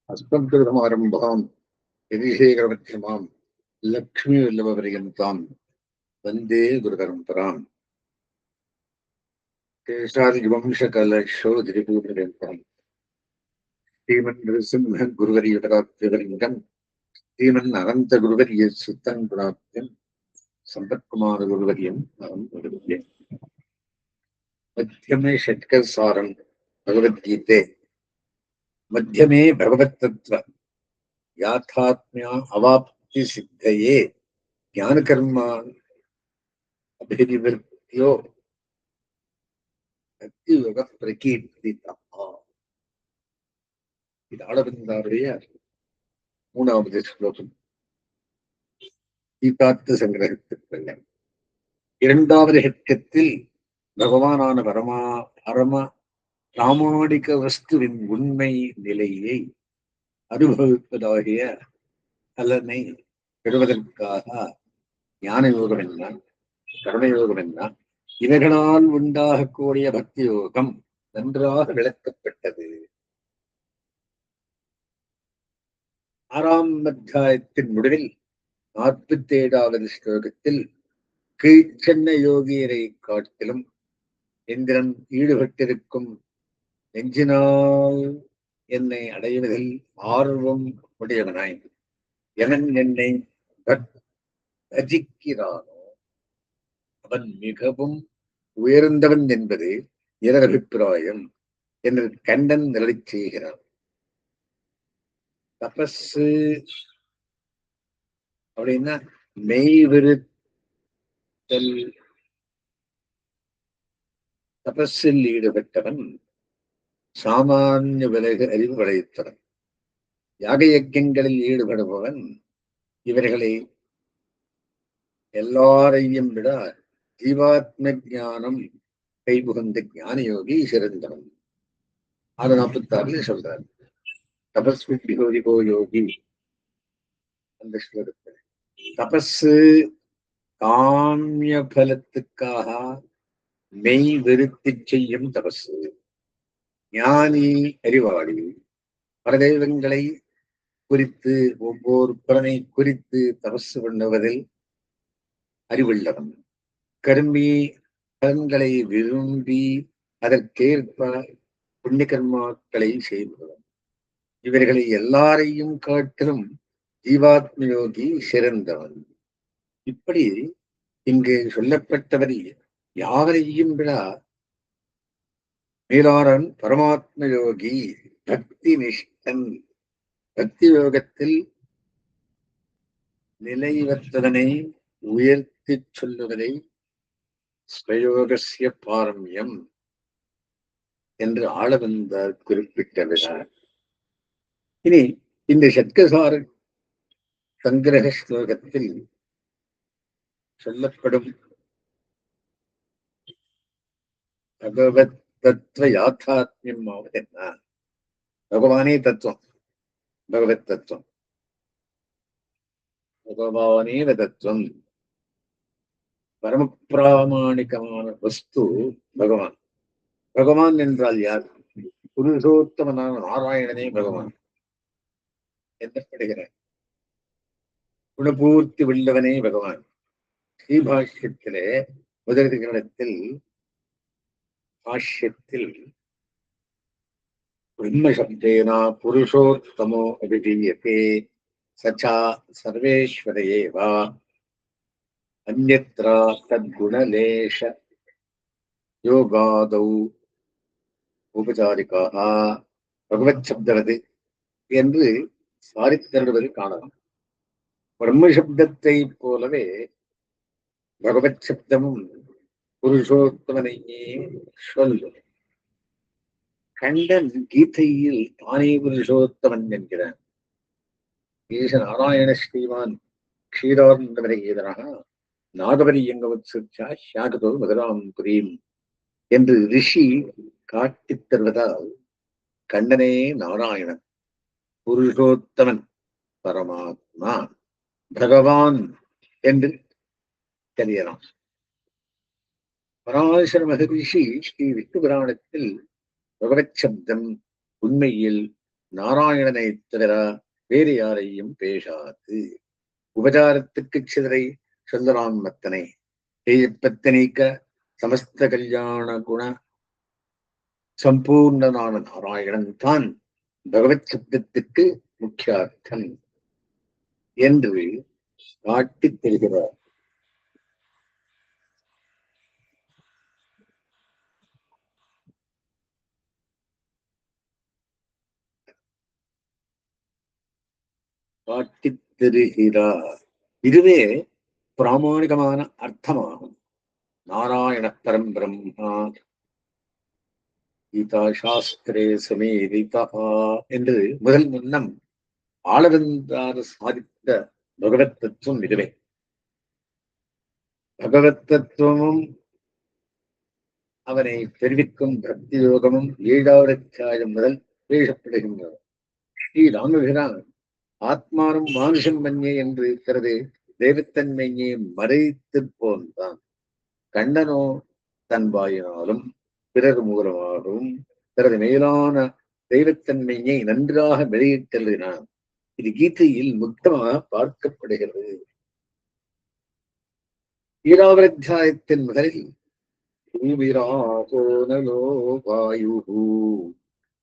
अस्मद्गुरुसमारम्भाम् यतिशेखरमध्यमाम् लक्ष्मीवल्लभपर्यन्ताम् वन्दे गुरुपरम्पराम् केशादिवंशकलशोधरिपूर्णपर्यन्ताम् श्रीमन्नृसिंहगुरुवर्यपदाब्जपर्यन्तम् श्रीमन्ननन्तगुरुवर्यसुत्तम् गुणाब्जम् सम्पत्कुमारगुरुवर्यम् अहम् प्रपद्ये। मध्यमे षट्कसारम् भगवद्गीते मध्यमे भगवत्तत्त्व याथात्म्या अवाप्ति सिद्धये ज्ञानकर्म अभिनिवृत्त्यो भक्तियोग प्रकीर्तिता. இது ஆளவந்தாருடைய 3வது ஸ்லோகம். கீதார்த்த சங்கிரகத்திற்குள்ள 2வது ஹெட்கத்தில் பகவானான பரம பிராமாணிக வஸ்துவின் உண்மை நிலையை அனுபவிப்பதாகிய பலனை பெறுவதற்காக ஞான யோகம் என்ன, கருணயோகம் என்ன, இவைகளால் உண்டாகக்கூடிய பக்தி யோகம் நன்றாக விளக்கப்பட்டது. 6ஆம் அத்தியாயத்தின் முடிவில் 47வது ஸ்லோகத்தில் கீழ்ச்சென்ன யோகியரை காட்டிலும் இந்திரன் ஈடுபட்டிருக்கும் நெஞ்சினால் என்னை அடைவதில் ஆர்வம் உடையவனாய் எவன் என்னை பஜிக்கிறானோ அவன் மிகவும் உயர்ந்தவன் என்பது எனது அபிப்பிராயம் என்று கண்டன் நிலை செய்கிறான். தபசு அப்படின்னா மெய்விருத்தல். தபஸில் ஈடுபட்டவன் சாமானிய விலகு அறிவு படைத்தவன். யாக யஜ்யங்களில் ஈடுபடுபவன் இவர்களை எல்லாரையும் விட ஜீவாத்ம ஞானம் கைபுகந்த ஞான யோகி சிறந்தவன். 46 சொல்றார். தபஸ்விகோ யோகி அந்த ஸ்லோகத்தில் தபஸு காமிய பலத்துக்காக மெய் வெறுத்தி செய்யும் தபசு. ஞானி அறிவாளி பரதெய்வங்களை குறித்து ஒவ்வொரு புறனை குறித்து தபசு பண்ணுவதில் அறிவுள்ளவன். கரும்பி பலன்களை விரும்பி அதற்கேற்ப புண்ணிய கர்மாக்களை செய்பவன். இவர்களை எல்லாரையும் காட்டிலும் ஜீவாத்ம யோகி சிறந்தவன். இப்படி இங்கு சொல்லப்பட்டவர் யாவரையும் விட மேலாரன் பரமாத்ம யோகி, பக்தி நிஷ்டன், பக்தி யோகத்தில் நிலைவற்றதனை உயர்த்தி சொல்லுவதை ஸ்வயோகசிய பாரம்யம் என்று ஆளவந்தார் குறிப்பிட்டவர். இனி இந்த ஷட்கசார சங்கிரக ஸ்லோகத்தில் சொல்லப்படும் பகவத் தத்துவ யாத்தாத்மியம் ஆவது என்ன? பகவானே தத்துவம், பகவத் தத்துவம், பகவானேவ தத்துவம். பரமபிராமாணிகமான வஸ்து பகவான். பகவான் என்றால் யார்? புருஷோத்தமனான நாராயணனே பகவான் என்னப்படுகிறார். குணபூர்த்தி உள்ளவனே பகவான். ஸ்ரீபாஷ்யத்திலே முதல் கிரணத்தில் பாஷ்யத்தில் பிரம்மசப்தேனா புருஷோத்தமோ அபிதீயதே சச்சா சர்வேஸ்வர ஏவ அந்யத்ரா தத்குணலேஷ யோகாதௌ உபசாரிகாக பகவத் சப்தவது என்று சாரித்தருவது காணலாம். பிரம்மசப்தத்தை போலவே பகவத் சப்தமும் புருஷோத்தமனையே சொல்லும். கண்டன் கீதையில் தானே புருஷோத்தமன் என்கிறான். ஈச நாராயண ஸ்ரீமான் க்ஷீரானந்தவரகீதராக நாகபரி எங்கவத்சா ஷாகதோ மதுராம் புரீம் என்று ரிஷி காட்டித் தருவதால் கண்டனே நாராயணன், புருஷோத்தமன், பரமாத்மா, பகவான் என்று தெரியலாம். பராசர மகரிஷி ஸ்ரீ விஷ்ணு புராணத்தில் பகவத் சப்தம் உண்மையில் நாராயணனை தவிர வேறு யாரையும் பேசாது. உபச்சாரத்துக்கு சிதறை சொல்லலாம் மத்தனை பத்தனீக்க சமஸ்த கல்யாண குண சம்பூர்ணனான நாராயணன் தான் பகவத் சப்தத்துக்கு முக்கியார்த்தம் என்று காட்டித் தருகிறார். காட்டித் தருகிறார். இதுவே பிராமணிகமான அர்த்தமாகும். நாராயண பரம் பிரம்மா கீதா சாஸ்திரே சுமேதிதா என்று முதல் முன்னம் ஆளவந்தார் சாதித்த பகவத் தத்துவம் இதுவே. பகவத் தத்துவமும் அவனை தெரிவிக்கும் பக்தி யோகமும் 7வது அத்தியாயம் முதல் பேசப்படுகின்றன. ஸ்ரீ ராமபிரான் ஆத்மானம் மானுஷம் மன்யே என்று இருக்கிறது தெய்வத்தன்மையை மறைத்து போன்றான். கண்ணனோ தன் வாயினாலும் பிறர் மூலமாகவும் பிறகு மேலான தெய்வத்தன்மையை நன்றாக வெளியிட்டெழுதினான். இது கீதையில் முக்தமாக பார்க்கப்படுகிறது. 7வது அத்தியாயத்தின் முதலில்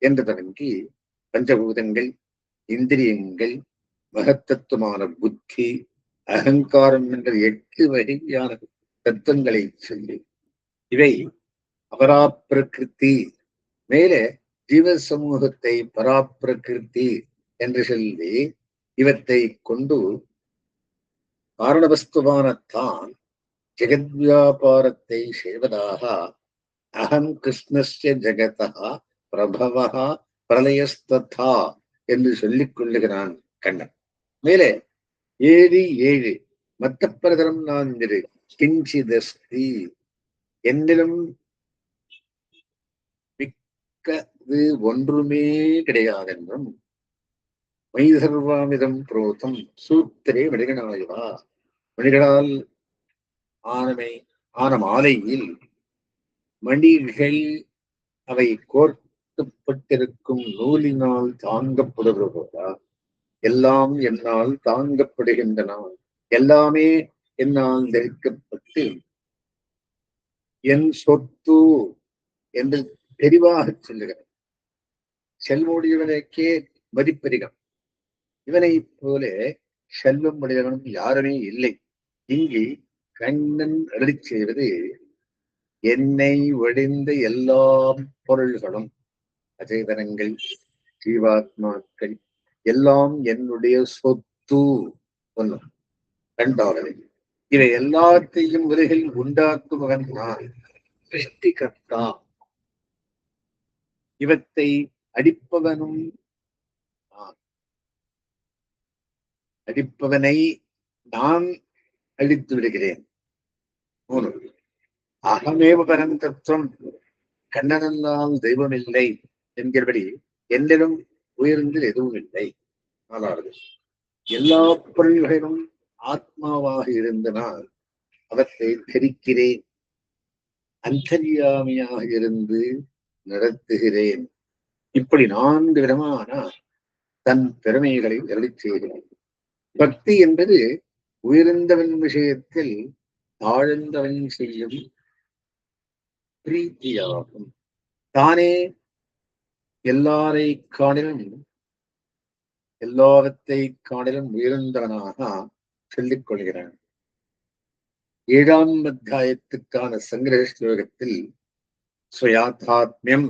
என்று தொடங்கி பஞ்சபூதங்கள், இந்திரியங்கள், மகத்தத்துவமான புத்தி, அகங்காரம் என்ற 8 வகையான தத்துவங்களை சொல்லி இவை அபராப்பிரகிருதி, மேலே ஜீவ சமூகத்தை பராப்பிரகிருதி என்று சொல்லி இவற்றை கொண்டு காரணவஸ்துவான தான் ஜெகத்வியாபாரத்தை செய்வதாக அகம் கிருஷ்ணஸ்ய ஜெகதா பிரபவா பிரளயஸ்ததா என்று சொல்லிக் கொள்ளுகிறான் கண்ணன். மேலே 7 மத்த பிரதரம் நான் கிஞ்சிதஸ்தி, என்னிலும் மிக்கது ஒன்றுமே கிடையாதென்றும் மைசர்வாமிதம் புரோதம் சூத்திரே மணிகனாயுவா, மணிகளால் ஆன மாலையில் மணிகள் அவை கோர்க்கப்பட்டிருக்கும் நூலினால் தாங்கப்படுவதா, எல்லாம் என்னால் தாங்கப்படுகின்றன, எல்லாமே என்னால் தரிக்கப்பட்டு என் சொத்து என்று தெளிவாக சொல்லுகிறார். செல்வமுடையவனுக்கே மதிப்பதிகம். இவனை போல செல்வம் உடையவனும் யாருமே இல்லை. இங்கு கண்ணன் அருளி செய்வது என்னை ஒழிந்த எல்லா பொருள்களும் அச்சேதனங்கள் ஜீவாத்மாக்கள் எல்லாம் என்னுடைய சொத்து ஒன்றும். 2வது, இவை எல்லாத்தையும் உலகில் உண்டாக்குபவன் நான், சிருஷ்டிகர்த்தா. இவத்தை அடிப்பவனும் நான், அடிப்பவனை நான் அழித்து விடுகிறேன். 3, அகமேவ பரம் தத்துவம், கண்ணனெல்லாம் தெய்வமில்லை என்கிறபடி என்னிடம் உயர்ந்து எதுவும் இல்லை. 4வது, எல்லா பொருள்களிலும் ஆத்மாவாக இருந்தனால் அவற்றை தெரிக்கிறேன், அந்தர்யாமியாக இருந்து நடத்துகிறேன். இப்படி 4 விதமான தன் திறமைகளை அருளி செய்கிறேன். பக்தி என்பது உயர்ந்தவன் விஷயத்தில் தாழ்ந்தவன் செய்யும் பிரீத்தியாகும். தானே எல்லாவற்றை காணிலும் உயர்ந்தவனாக சொல்லிக் கொள்கிறான். 7ஆம் அத்தியாயத்துக்கான சங்கிரக ஸ்லோகத்தில் ஸ்வயாத்தாத்மியம்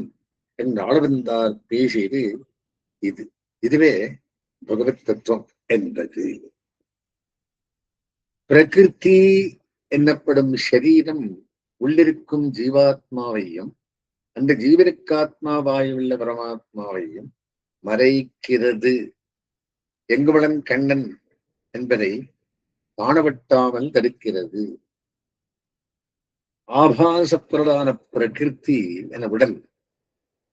என்று ஆளவந்தார் பேசியது இதுவே பகவத் தத்துவம் என்பது. பிரகிருதி என்னப்படும் சரீரம் உள்ளிருக்கும் ஜீவாத்மாவையும் அந்த ஜீவனுக்காத்மாவாயுள்ள பரமாத்மாவையும் மறைக்கிறது. எங்குவளன் கண்ணன் என்பதை காணவட்டாமல் தடுக்கிறது. ஆபாச பொருளான பிரகிருதி என உடல்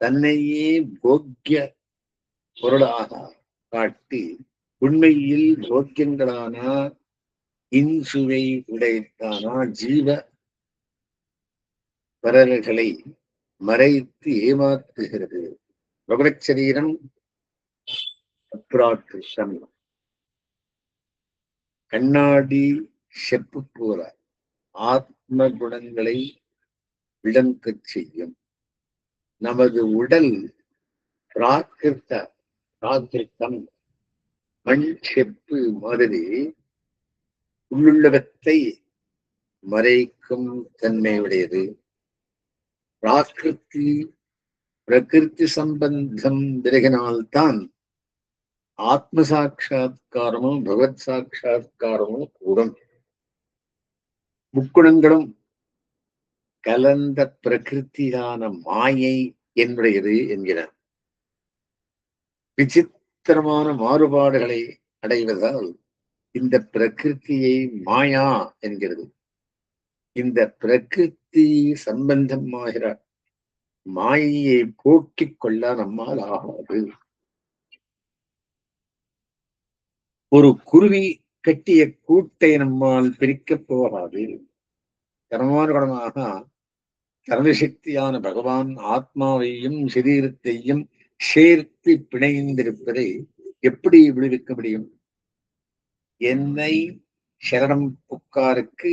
தன்னையே போக்கிய பொருளாக காட்டி உண்மையில் போக்கியங்களான இன்சுவை உடைத்தான ஜீவ பரல்களை மறைத்து ஏமாற்றுகிறது. பகவத் சரீரம் அப்ராகிருஷம். கண்ணாடி செப்பு போல ஆத்ம குணங்களை விளங்கச் செய்யும். நமது உடல் பிராகிருத்தம் மண் செப்பு மாதிரி உள்ளுள்ளவத்தை மறைக்கும் தன்மையுடையது. பிரகிருதி சம்பந்தம் விலகினால்தான் ஆத்ம சாட்சா்காரமும் பகவத் சாட்சா்காரமும் கூடும். முக்குணங்களும் கலந்த பிரகிருத்தியான மாயை என்னுடையது என்கிறார். விசித்திரமான மாறுபாடுகளை அடைவதால் இந்த பிரகிருத்தியை மாயா என்கிறது. இந்த பிரகிருதி சம்பந்தமாகிற மாயையை போக்கிக் கொள்ள நம்மால் ஆகாது. ஒரு குருவி கட்டிய கூட்டை நம்மால் பிரிக்கப் போகாது. கர்மானுகுணமாக சர்வசக்தியான பகவான் ஆத்மாவையும் சரீரத்தையும் சேர்த்து பிணைந்திருப்பதை எப்படி விடுவிக்க முடியும்? என்னை சரணம் புக்காருக்கு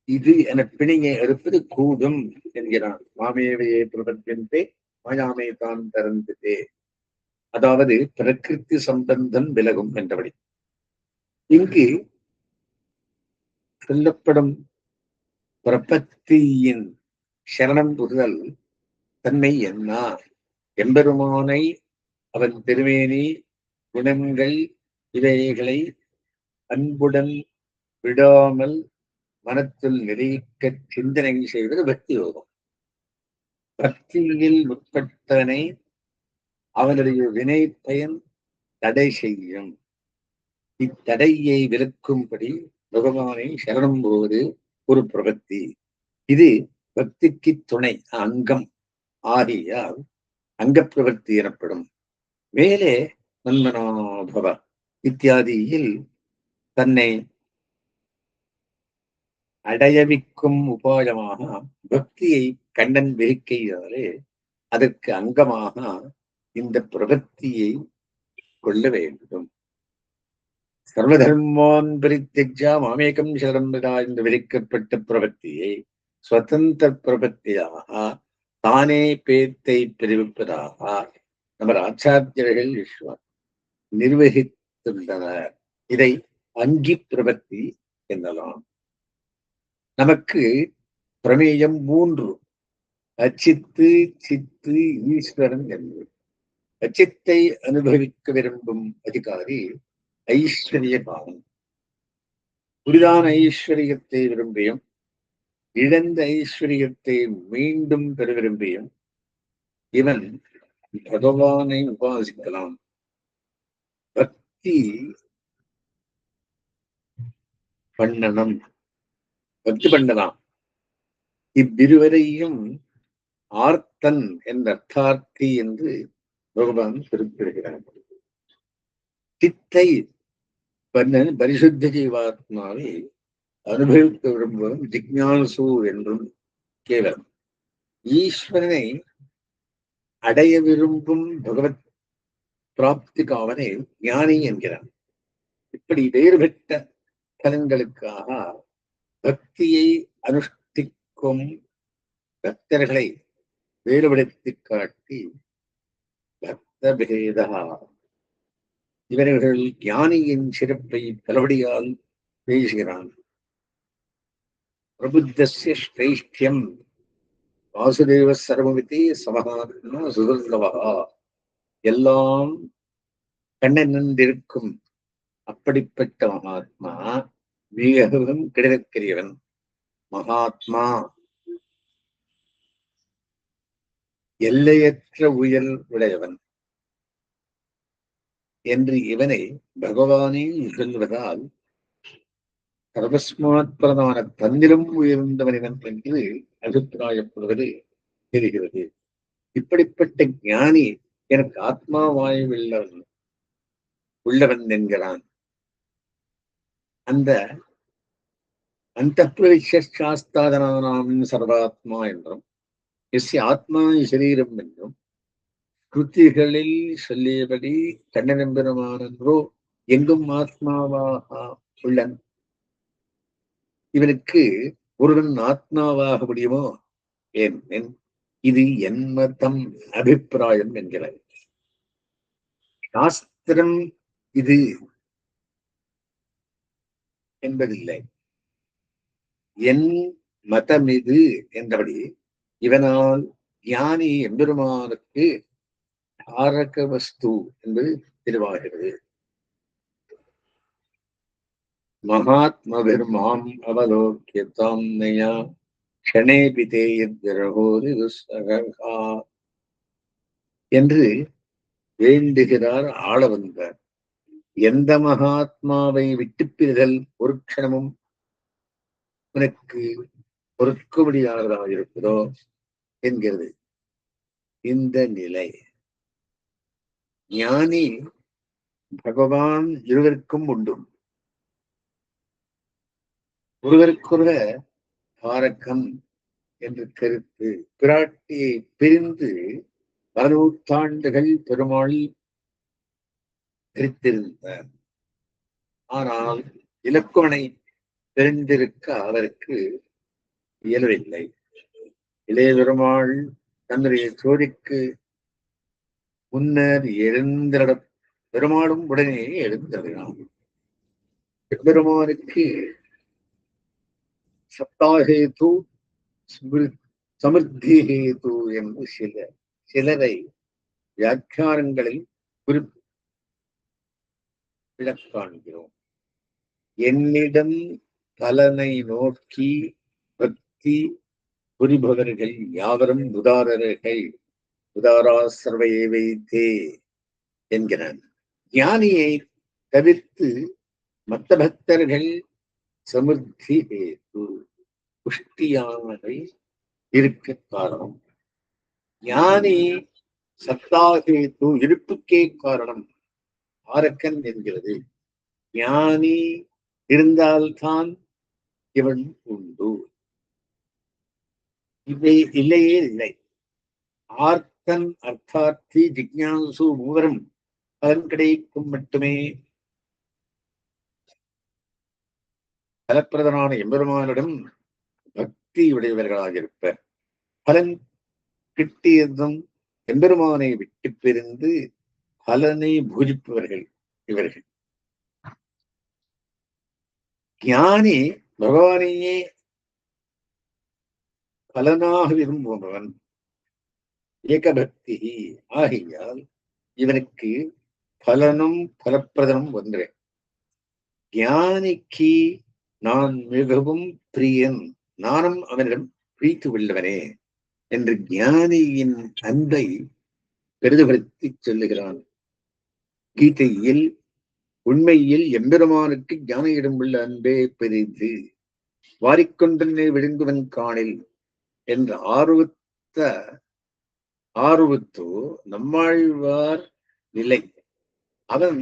இது என பிணையை அறுப்பது கூடும் என்கிறான். மாமேவையே பிரபத்தியந்தே மாயாமை தான் திறந்ததே. அதாவது பிரகிருதி சம்பந்தம் விலகும் என்றபடி. இங்கு சொல்லப்படும் பிரபத்தியின் சரணம் புகுதல் தன்மை என்ன? எம்பெருமானை அவன் திருமேனி குணங்கள் இவைகளை அன்புடன் விடாமல் மனத்தில் நிலைக்க சிந்தனை செய்வது பக்தி யோகம். பக்தியில் முற்பட்டவனை அவனுடைய வினை பயன் தடை செய்யும். இத்தடையை விலக்கும்படி பகவானை சரணம் போவது ஒரு பிரபத்தி. இது பக்திக்கு துணை அங்கம் ஆகியால் அங்க பிரவர்த்தி எனப்படும். மேலே மன்மனாபவ இத்தியாதியில் தன்னை அடையவிக்கும் உபாயமாக பக்தியை கண்ணன் விரிக்கையாலே அதற்கு அங்கமாக இந்த பிரவர்த்தியை கொள்ள வேண்டும். சர்வதர்மான் பரித்யஜ்யா மாமேகம் சரணம் என்று விரிக்கப்பட்ட பிரவர்த்தியை சுதந்திர பிரபத்தியாக தானே பேத்தை பிரிவிப்பதாக நமது ஆச்சாரியர்கள் நிர்வகித்துள்ளனர். இதை அங்கி பிரபத்தி என்னலாம். நமக்கு பிரமேயம் 3: அச்சித்து, சித்து, ஈஸ்வரன் என்று. அச்சித்தை அனுபவிக்க விரும்பும் அதிகாரி ஐஸ்வர்ய பாவம். புரிதான ஐஸ்வர்யத்தை விரும்பியும் இழந்த ஐஸ்வர்யத்தை மீண்டும் பெற விரும்பியும் இவன் பகவானை உபாசிக்கலாம். பக்தி பண்ணலாம். இவ்விருவரையும் ஆர்த்தன் என்ற அர்த்தார்த்தி என்று பகவான் குறிப்பிடுகிறார். சித்தை பரிசுத்த ஜீவாத்மாவை அனுபவிக்க விரும்புவதும் ஜிக்ஞாசு என்றும் கேவலம். ஈஸ்வரனை அடைய விரும்பும் பகவத் பிராப்தி காவனை ஞானி என்கிறான். இப்படி வேறுபட்ட பலன்களுக்காக பக்தியை அனுஷ்டிக்கும் பக்தர்களை வேறுபடுத்தி காட்டி பக்த பேதா இவர்கள் ஞானியின் சிறப்பை பலபடியால் பேசுகிறான். பிரபுத்தஸ்ய ஸ்ரேஷ்டியம் வாசுதேவ சர்வமிதி சமகாத்மா சுதர்லவா. எல்லாம் கண்ணனிருக்கும் அப்படிப்பட்ட மகாத்மா மிகவும் கிடைக்கரியவன். மகாத்மா எல்லையற்ற உயர் உடையவன் என்று இவனை பகவானே சொல்வதால் சர்வஸ்மாத் பிரதான தந்திரம் உயர்ந்தவனிவன் என்று அபிப்பிராயப்படுவது தெரிகிறது. இப்படிப்பட்ட ஞானி எனக்கு ஆத்மாவாய் உள்ளவன் என்கிறான். அந்த அந்தப்பிரவிசாஸ்தாதனானாம் சர்வாத்மா என்றும் எஸ் ஆத்மா சரீரம் என்றும் ஸ்ருதிகளில் சொல்லியபடி கண்ணனெம்பெருமானன்றோ எங்கும் ஆத்மாவாக உள்ளன். இவனுக்கு ஒருவன் ஆத்மாவாக முடியுமோ? ஏன் இது என் மதம், அபிப்பிராயம் என்கிறார். சாஸ்திரம் இது என்பதில்லை, என் மதம் இது என்றபடி இவனால் ஞானி எம்பெருமானுக்கு தாரக வஸ்து என்பது தெளிவாகிறது. மகாத்மபிர்மாம் அவலோக்கியதாம் நயா க்ஷணேபிதே யத்ரஹோதி துஸ்ஸகா என்று வேண்டுகிறார் ஆளவந்தார். எந்த மகாத்மாவை விட்டு பிரிதல் ஒரு க்ஷணமும் உனக்கு பொறுக்க முடியாததாக இருக்கிறதோ என்கிறது. இந்த நிலை ஞானி பகவான் இருவருக்கும் உண்டு. ஒருவருக்கொருவர் தாரகம் என்று கருத்து. பிராட்டியை பிரிந்து பல நூற்றாண்டுகள் பெருமாள் பிரித்திருந்தார். ஆனால் இலக்குவனை தெரிந்திருக்க அவருக்கு இயலவில்லை. இளைய பெருமாள் தன்னுடைய சோதிக்கு முன்னர் எழுந்திட பெருமாளும் உடனே எழுந்திருந்தான். பெருமானுக்கு சப்தாஹேது சமிருத்தி ஹேது என்று சிலரை வியாக்கியானங்களில் விளக்காண்கிறோம். என்னிடம் பலனை நோக்கி பக்தி புரிபவர்கள் யாவரும் உதாரர்கள், உதாரா சர்வையேவைத்தே என்கிறார். ஞானியை தவிர்த்து மற்ற பக்தர்கள் சமிருத்தி ஹேது புஷ்டியானவை இருக்க காரணம். ஞானி சத்தாஹேது இருப்புக்கே காரணம் ஆரக்கன் என்கிறது. ஞானி இருந்தால்தான் இவன் உண்டு, இவை இல்லையே இல்லை. ஆர்த்தன் அர்த்தார்த்தி ஜிக்ஞாசு மூவரும் பலன் கிடைக்கும் மட்டுமே பலப்பிரதனான எம்பெருமானிடம் பக்தி உடையவர்களாக இருப்பர். பலன் கிட்டியதும் எம்பெருமானை விட்டு பிரிந்து பலனை பூஜிப்பவர்கள் இவர்கள். ஞானி பகவானையே பலனாக விரும்புபவன், ஏகபக்தி ஆகையால் இவனுக்கு பலனும் பலப்பிரதனும் ஒன்றே. ஞானிக்கு நான் மிகவும் பிரியன், நானும் அவனிடம் பிரீத்து உள்ளவனே என்று ஞானியின் அன்பை பெரிதுபடுத்தி சொல்லுகிறான். கீதையில் உண்மையில் எம்பெருமானுக்கு ஞானியிடம் உள்ள அன்பே பெரிது, வாரிக்கொண்டே விழுங்குவன் காணில் என்று ஆர்வத்தோ நம்மாழ்வார் நிலை. அவன்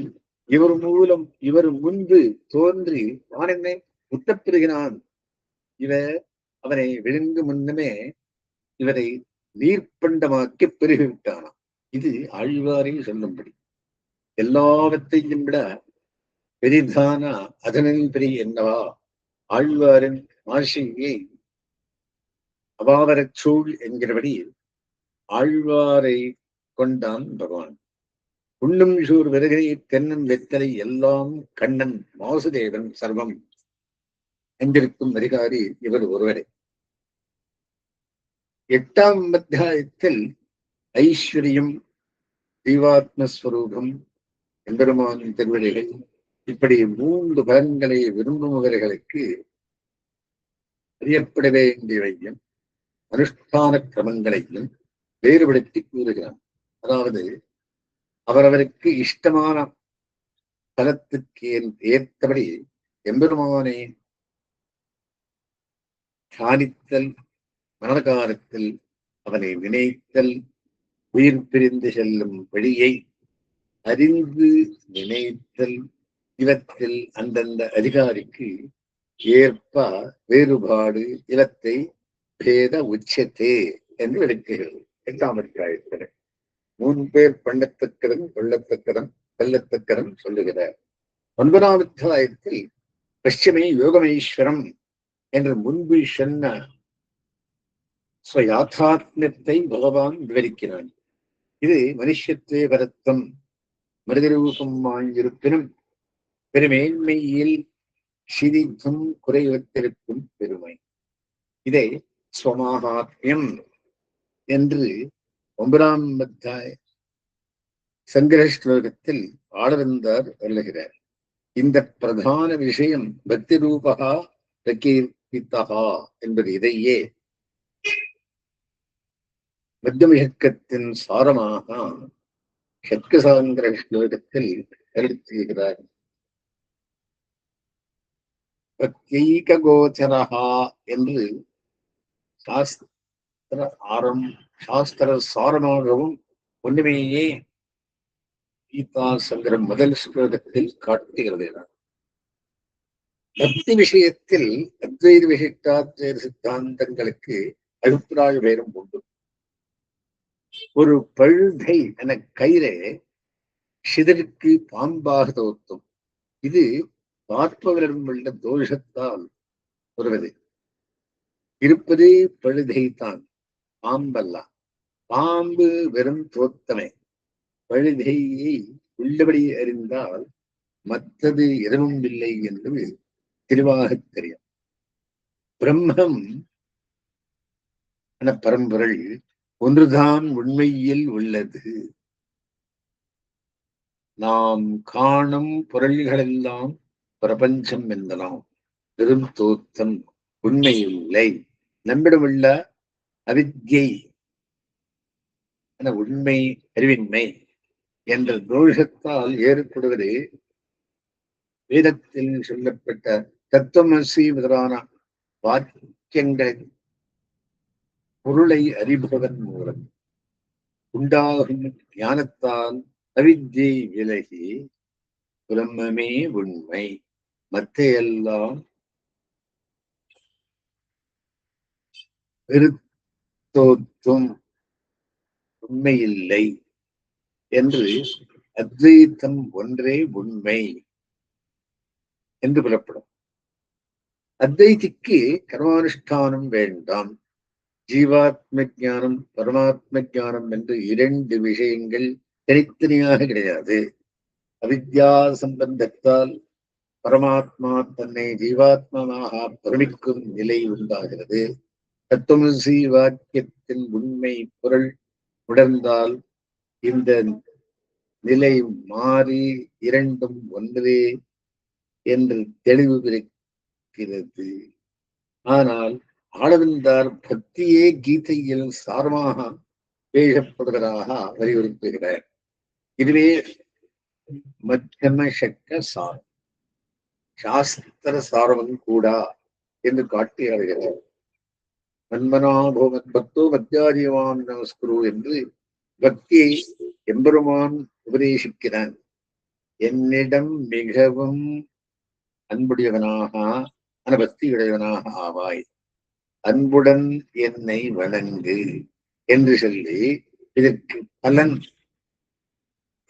இவர் முன்பு தோன்றி நான் என்னை முத்தப் பெறுகிறான். இவர் அவனை விழுங்கு முன்னமே இவரை நீர்ப்பண்டமாக்கி பெருகிவிட்டானாம். இது ஆழ்வாரை சொல்லும்படி. எல்லாவற்றையும் விட பெரிதான அதனில் பெரிய என்னவா ஆழ்வாரின் ஆசையை அபாவரச் சூழ் என்கிறபடி ஆழ்வாரை கொண்டான் பகவான். உண்ணும் சூர் விறகை தென்னன் வெத்தலை எல்லாம் கண்ணன் வாசுதேவன் சர்வம் என்றிருக்கும் அதிகாரி இவர் ஒருவரே. 8ஆம் அத்தியாயத்தில் ஐஸ்வர்யம், ஜீவாத்மஸ்வரூபம், எம்பெருமானின் திருவடிகள், இப்படி 3 பலன்களை விரும்புபவர்களுக்கு அறியப்பட வேண்டியவையும் அனுஷ்டான கிரமங்களையும் வேறுபடுத்தி கூறுகிறான். அதாவது அவரவருக்கு இஷ்டமான தலத்துக்கு ஏற்றபடி எம்பெருமானை தியானித்தல், மனகாலத்தில் அவனை நினைத்தல், உயிர் பிரிந்து செல்லும் வழியை அறிந்து நினைத்தல், இவற்றில் அந்தந்த அதிகாரிக்கு ஏற்ப வேறுபாடு இவத்தை பேத உச்சத்தே என்று விளக்குகிறது 8ஆம் அத்தியாயத்தில். மூன்று பேர் பண்ணத்தக்கதும் கொள்ளத்தக்கதும் வெல்லத்தக்கதும் சொல்லுகிறார். 9ஆம் அத்தியாயத்தில் பஷ்யமே யோகமேஸ்வரம் என்று முன்பு சொன்ன ஸ்வயாத்தாத்மியத்தை பகவான் விவரிக்கிறான். இது மனுஷத்துவ பரத்தம் மிருகரூபம் வாங்கியிருப்பினும் பெருமேன்மையில் சிறிதும் குறைவத்திருக்கும் பெருமை. இதை ஸ்வமாகாத்மியம் என்று 9ஆம் அத்தியாய சங்கர ஸ்லோகத்தில் ஆளவந்தார் சொல்லுகிறார். இந்த பிரதான விஷயம் பக்தி ரூபகா பிரகீர்த்திதா என்பது இதையே மத்தியமிகத்தின் சாரமாக ஷட்கசாங்கர ஸ்லோகத்தில் கருத்துகிறார். பக்திக கோச்சரஹா என்று சாஸ்திர சாரமாகவும் ஒன்றுமேயே கீதா சங்கரம் முதல் ஸ்லோகத்தில் காட்டுகிறது. பக்தி விஷயத்தில் அத்வைத விசிஷ்டாத்வைத சித்தாந்தங்களுக்கு அபிப்பிராய பேரம் உண்டு. ஒரு பழுதை என கயிறை சிதற்கு பாம்பாக தோற்றும். இது பார்ப்பவரிடம் உள்ள தோஷத்தால் வருவது. இருப்பதே பழுதைத்தான், பாம்பல்ல. பாம்பு வெறும் தோத்தமே. பழுதையை உள்ளபடி அறிந்தால் மற்றது எதுவும் இல்லை என்று தெளிவாக தெரியும். பிரம்மம் என பரம்பொருள் ஒன்றுதான் உண்மையில் உள்ளது. நாம் காணும் பொருள்களெல்லாம் பிரபஞ்சம் என்பதாம். பெரும் தோற்றம், உண்மையில்லை. நம்மிடமுள்ள அவித்யை என உண்மை அறிவின்மை என்ற தோஷத்தால் ஏற்படுவது வேதத்தில் சொல்லப்பட்ட தத்துவமசி முதலான வாக்கியங்களின் பொருளை அறிபவன் மூலம் உண்டாகும் ஞானத்தால் அவித்யை விலகி பிரம்மமே உண்மை, மற்றையெல்லாம் வெறுத்தோற்றும் உண்மையில்லை என்று அத்வைத்தம் ஒன்றே உண்மை என்று புலப்படும். அத்வைதிக்கு கர்மானுஷ்டானம் வேண்டாம். ஜீவாத்ம ஜானம் பரமாத்ம ஜானம் என்று இரண்டு விஷயங்கள் தனித்தனியாக கிடையாது. அவித்யா சம்பந்தத்தால் பரமாத்மா தன்னை ஜீவாத்மனாக பிரமிக்கும் நிலை உண்டாகிறது. தத்துவமசி வாக்கியத்தின் உண்மை பொருள் உணர்ந்தால் இந்த நிலை மாறி இரண்டும் ஒன்றே என்று தெளிவு பிறக்கிறது. ஆனால் ஆளவந்தார் பக்தியே கீதையில் சாரமாக பேசப்படுவதாக வலியுறுத்துகிறார். இதுவே மத்தியம சக்க சாரம், சாஸ்திர சாரமும் கூடா என்று காட்டி அறிகிறார். மன்மனாபோமத் பக்தோ மத்தியாரியவான் நமஸ்குரு என்று பக்தியை எம்பெருமான் உபதேசிக்கிறான். என்னிடம் மிகவும் அன்புடையவனாக பக்தியுடையவனாக ஆவாய், அன்புடன் என்னை வணங்கு என்று சொல்லி இதற்கு பலன்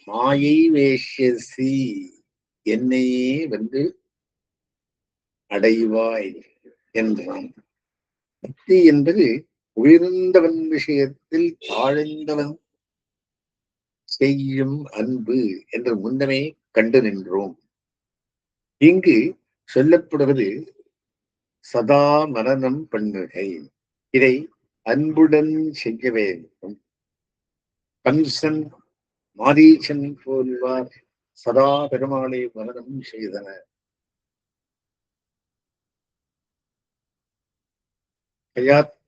மாயை வேஷ்யசி, என்னையே வந்து அடைவாய் என்றான். பக்தி என்பது உயர்ந்தவன் விஷயத்தில் தாழ்ந்தவன் செய்யும் அன்பு என்று முன்னமே கண்டு நின்றோம். இங்கு சொல்லப்படுவது சதா மரணம் பண்ணுகை. இதை அன்புடன் செய்ய வேண்டும். கம்சன் மாரீசன் போல்வார் சதா பெருமாளை மரணம் செய்தனர்.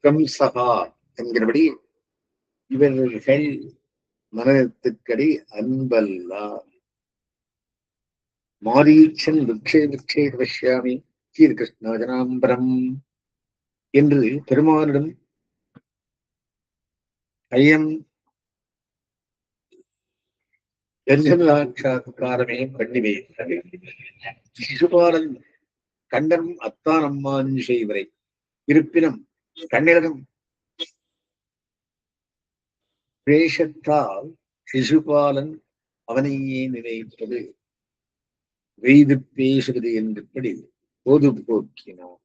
கம்சகா என்கிறபடி இவர்கள் மரணத்துக்கடி அன்பல்லா. மாரீச்சன் விக்ஷே பஷ்யாமி ஸ்ரீகிருஷ்ணாஜனாம்பரம் என்று பெருமானிடம் ஐயம் தர்சனாட்சாத்காரமே பண்ணிவே. சிசுபாலன் கண்ணனும் அத்தான் அம்மான் செய்வரை இருப்பினும் கண்ணிடம் பிரேஷத்தால் சிசுபாலன் அவனையே நினைப்பது வெய்து பேசுவது என்றபடி பொதுபோக்கினான்.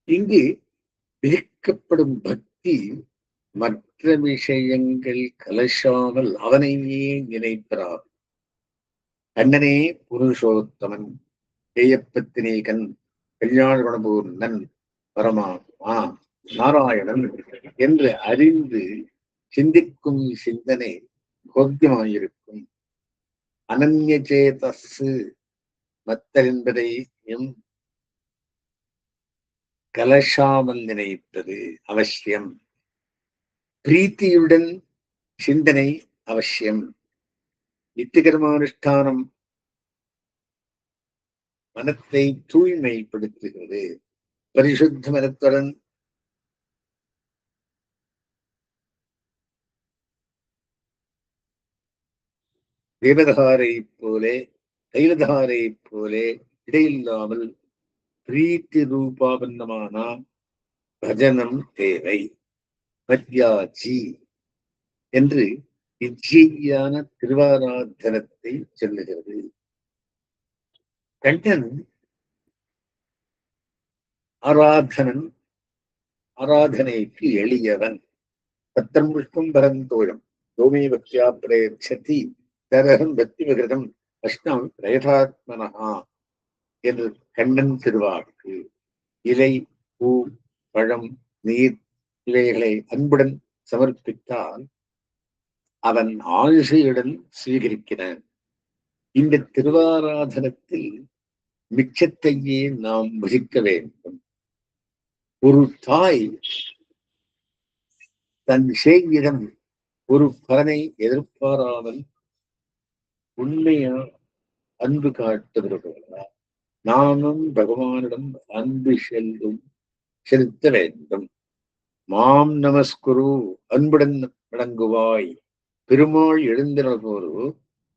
இங்கு விதிக்கப்படும் பக்தி மற்ற விஷயங்கள் கலசாமல் அவனையே நினைப்பறார். கண்ணனே புருஷோத்தமன், தேயப்பத்தினேகன், கல்யாண குணபூர்ணன், பரமாத்மா, நாராயணன் என்று அறிந்து சிந்திக்கும் சிந்தனை போக்கியமாயிருக்கும். அனன்ய சேதசு மத்தர் என்பதையும் கலசாமல் நினைப்பது அவசியம். பிரீத்தியுடன் சிந்தனை அவசியம். நித்தியகர்மானுஷ்டானம் மனத்தை தூய்மைப்படுத்துகிறது. பரிசுத்த மனத்துடன் தேவதாரை போலே தைலதாரை போலே இடையில்லாமல் பிரீத்தி ரூபாபன்னமான பஜனம் தேவை. பத்யாஜி என்று நிச்சயான திருவாராதனத்தை சொல்லுகிறது. கண்ணன் ஆராதனைக்கு எளியவன். பத்திரம் புஷ்பம் பரந்தோழம் தோமே பக்தியா பிரயச்சதி தரகம் பக்தி விகிருதம் அஷ்டம் பிரயதாத்மனஹா என்று கண்ணன் திருவாக்கு. இலை, பூ, பழம், நீர் இவைகளை அன்புடன் சமர்ப்பித்தால் அவன் ஆசையுடன் சுவீகரிக்கிறான். இந்த திருவாராதனத்தில் மிச்சத்தையே நாம் புசிக்க வேண்டும். ஒரு தாய் தன் சேயிடம் ஒரு பலனை எதிர்பாராமல் உண்மையா அன்பு காட்டுகிறார். நானும் பகவானிடம் அன்பு செலுத்த வேண்டும். மாம் நமஸ்குரு, அன்புடன் வணங்குவாய். பெருமாள் எழுந்திருப்போரு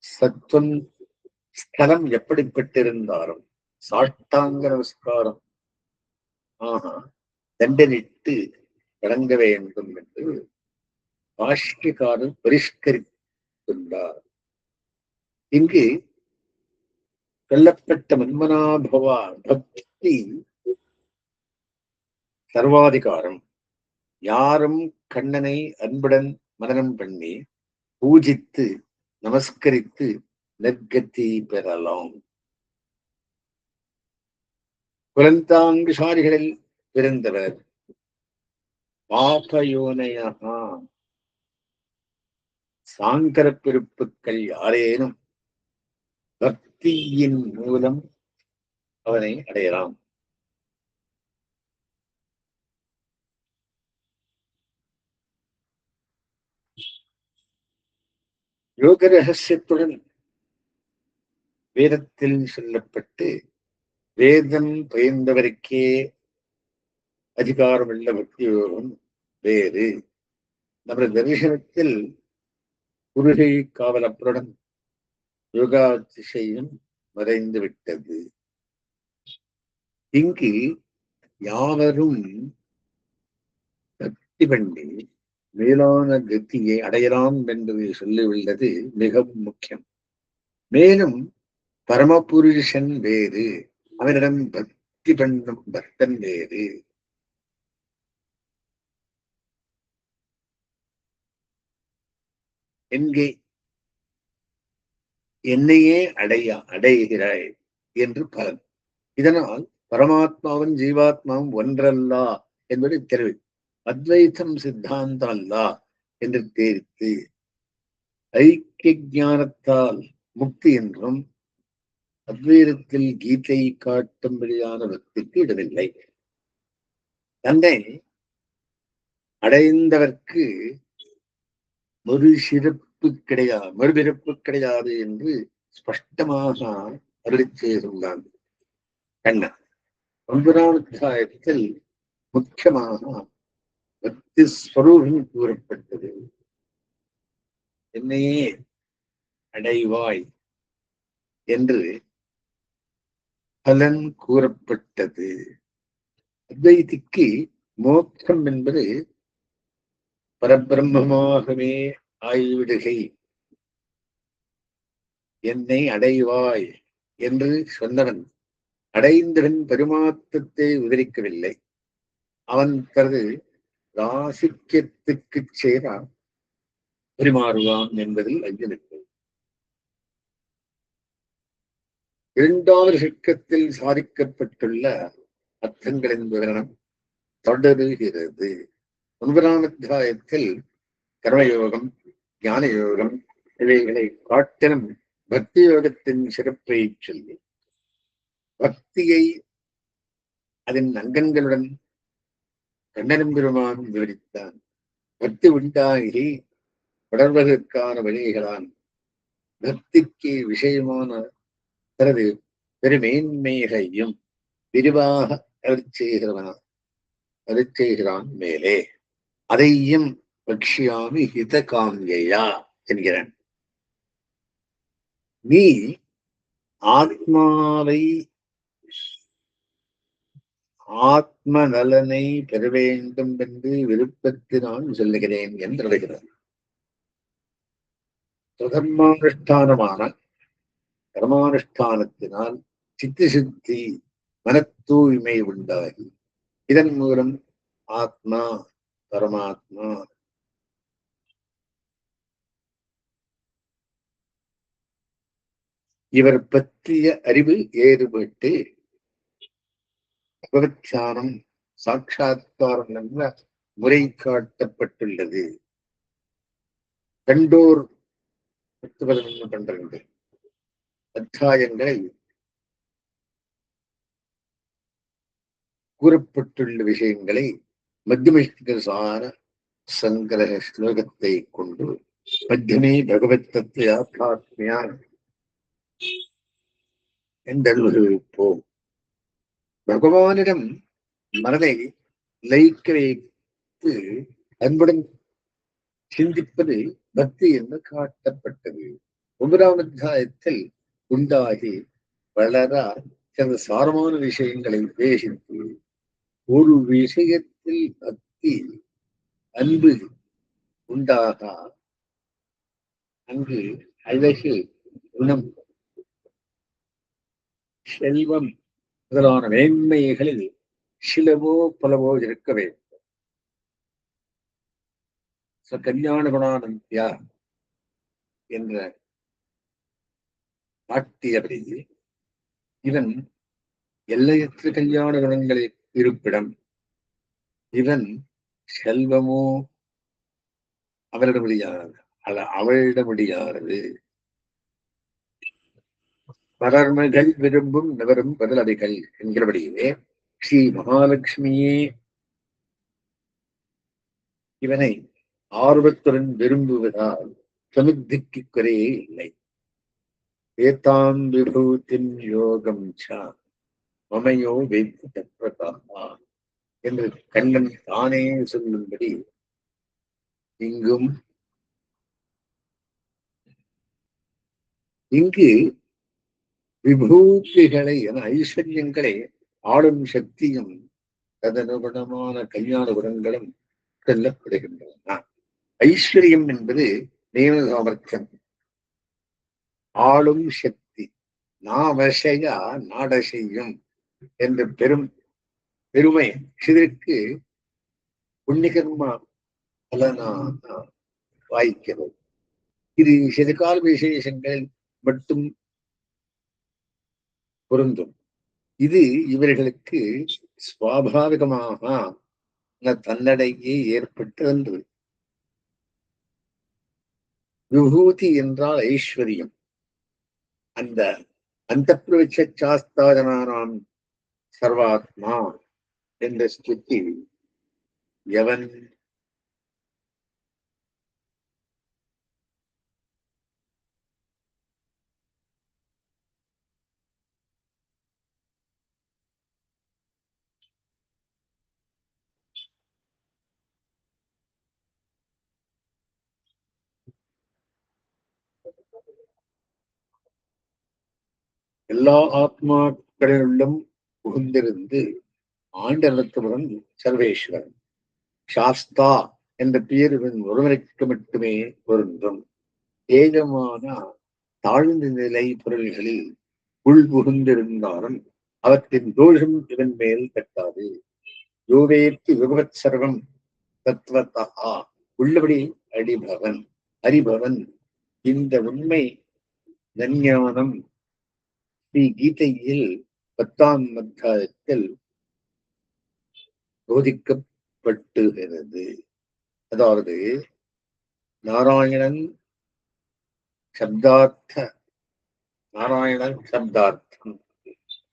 சத்துவம் ஸ்தலம் எப்படிப்பட்டிருந்தாலும் சாஷ்டாங்க நமஸ்காரம் தண்டனிட்டு வணங்க வேண்டும் என்று பாஷ்யக்காரர் பரிஷ்கரித்துள்ளார். இங்கு சொல்லப்பட்ட மன்மனாபவா பக்தி சர்வாதிகாரம். யாரும் கண்ணனை அன்புடன் மனனம் பண்ணி பூஜித்து நமஸ்கரித்து நற்கதி பெறலாம். குலந்தாங்குசாரிகளில் பிறந்தவர் பாபயோனையா சாங்கர பெருப்புக்கள் யாரேனும் பக்தியின் மூலம் அவனை அடையலாம். யோக ரகசியத்துடன் வேதத்தில் சொல்லப்பட்டு வேதம் பயிர்ந்தவருக்கே அதிகாரமுள்ள பக்தி யோகம் வேறு. நமது தரிசனத்தில் குருகை காவலப்புடன் யோகாதிசயம் மறைந்து விட்டது. இங்கு யாவரும் பக்தி பண்ணி மேலான கத்தியை அடையலாம் என்பதை சொல்லியுள்ளது மிகவும் முக்கியம். மேலும் பரமபுருஷன் வேறு, அவனிடம் பக்தி பண்ணும் பக்தன் வேறு. எங்கே என்னையே அடைகிறாய் என்று பலன். இதனால் பரமாத்மாவும் ஜீவாத்மாவும் ஒன்றல்லா என்பதை தெரிவித்து அத்வைத்தம் சித்தாந்தம் அல்லா என்று தெரிவித்து ஐக்கிய ஞானத்தால் முக்தி என்றும் அத்வைதத்தில் கீதை காட்டும்படியான பக்திக்கு இடமில்லை. தன்னை அடைந்தவர்க்கு மறுபிறப்பு கிடையாது என்று ஸ்பஷ்டமாக அருளிச் செய்துள்ளான் கண்ணன். 9ஆம் அத்தியாயத்தில் முக்கியமாக பக்தி ஸ்வரூபம் கூறப்பட்டது. என்னையே அடைவாய் என்று பலன் கூறப்பட்டது. அத்வைதிக்கு மோட்சம் என்பது பரபிரம்மமாகவே ஆய்விடுகை என்னை அடைவாய் என்று சொன்னவன் அடைந்தவன் பெருமாற்றத்தை விவரிக்கவில்லை. அவன் தனது ராசிக்கத்துக்கு சேரான் பெருமாறுவான் என்பதில் ஐயமில்லை. இரண்டாவது சிக்கத்தில் சாதிக்கப்பட்டுள்ள அர்த்தங்களின் விவரணம் தொடருகிறது. 9ஆம் அத்தியாயத்தில் கர்மயோகம், ஞான யோகம் இவைகளை காட்டிலும் பக்தி யோகத்தின் சிறப்பை சொல்லி பக்தியை அதன் அங்கங்களுடன் கண்ணனம் பெருமான் விவரித்தான். பக்தி உண்டாகி தொடர்வதற்கான வழிகளான் பக்திக்கு விஷயமான தனது பெருமேன்மைகளையும் விரிவாக அருட்செய்கிறான் மேலே அதையும் பக்ஷியாமி ஹித காமியா என்கிறான். நீ ஆத்மாவை ஆத்ம நலனை பெற வேண்டும் என்று விருப்பத்தினால் சொல்லுகிறேன் என்று அழைகிறார். சுதர்மானுஷ்டானமான கர்மானுஷ்டானத்தினால் சித்தி சித்தி மன தூய்மை உண்டாகி இதன் மூலம் ஆத்மா பரமாத்மா இவர் பற்றிய அறிவு ஏறுபட்டு பகவத்யானம் சாட்சாத்காரம் என்ற முறை காட்டப்பட்டுள்ளது. கண்டோர் 10-12 அத்தியாயங்களை கூறப்பட்டுள்ள விஷயங்களை மத்தியமிஷ்ட சார சங்கிரக ஸ்லோகத்தை கொண்டு மத்தியமே பகவத் தத்துவ என்றுவிப்போம். பகவானிடம் மனதை லயிக்க வைத்து அன்புடன் சிந்திப்பது பக்தி என்று காட்டப்பட்டது. 9ஆம் அத்தியாயத்தில் உண்டாகி வளர சில சாரமான விஷயங்களை பேசித்து ஒரு விஷயத்தில் பக்தி அன்பு உண்டாக அங்கு அழகு, குணம், செல்வம் முதலான மேன்மைகளில் சிலவோ பலவோ இருக்க வேண்டும். கல்யாண குணானந்தியா என்ற காட்டியபடி இவன் எல்லையற்ற கல்யாண குணங்களில் இருப்பிடம். இவன் செல்வமோ அவளிடமுடியானது. பரர்மகள் விரும்பும் நகரும் பதிலடிகள் என்கிறபடியே ஸ்ரீ மகாலட்சுமியே இவனை ஆர்வத்துடன் விரும்புவதால் சமுத்திக்கு குறையே இல்லை. ஏதாம் விபூத்தின் யோகம் மமையோ வைத்தா என்று கண்ணன் தானே சொல்லும்படி இங்கு விபூதிகளை என ஐஸ்வர்யங்களை ஆளும் சக்தியும் ததனுகுணமான கல்யாண குணங்களும் சொல்லப்படுகின்றன. ஐஸ்வர்யம் என்பது நேம சாமர்த்தியம், ஆளும் சக்தி, நாவசையா நாட செய்யும் என்ற பெருமை இதற்கு புண்ணிகர்மா பலனாக வாய்க்கிறது. இது சிறுகால விசேஷங்கள் மட்டும் பொருந்தும். இது இவர்களுக்கு சுவாபாவிகமாக தன்னடையே ஏற்பட்டது. விபூதி என்றால் ஐஸ்வர்யம். அந்த அந்தப்புரவிச்சாஸ்தாதனானாம் சர்வாத்மா என்ற ஸ்துதி எவன் எல்லா ஆத்மாக்களிலும் புகுந்திருந்து ஆண்டு நடத்துவன் சர்வேஸ்வரன். சாஸ்தா என்ற பெயர் இவன் ஒருவனுக்கு மட்டுமே பொருந்தும். ஏகமான தாழ்ந்த நிலை பொருள்களில் உள் புகுந்திருந்தாலும் அவற்றின் தோஷம் இவன் மேல் தட்டாது. யோவேற்கு விபவத் சர்வம் தத்வதா, உள்ளபடி அடிபவன் அறிபவன். இந்த உண்மை நஞ்ஞானம் ஸ்ரீ கீதையில் 10ஆம் அத்தியாயத்தில் போதிக்கப்படுகிறது. அதாவது நாராயணன் சப்தார்த்தம்,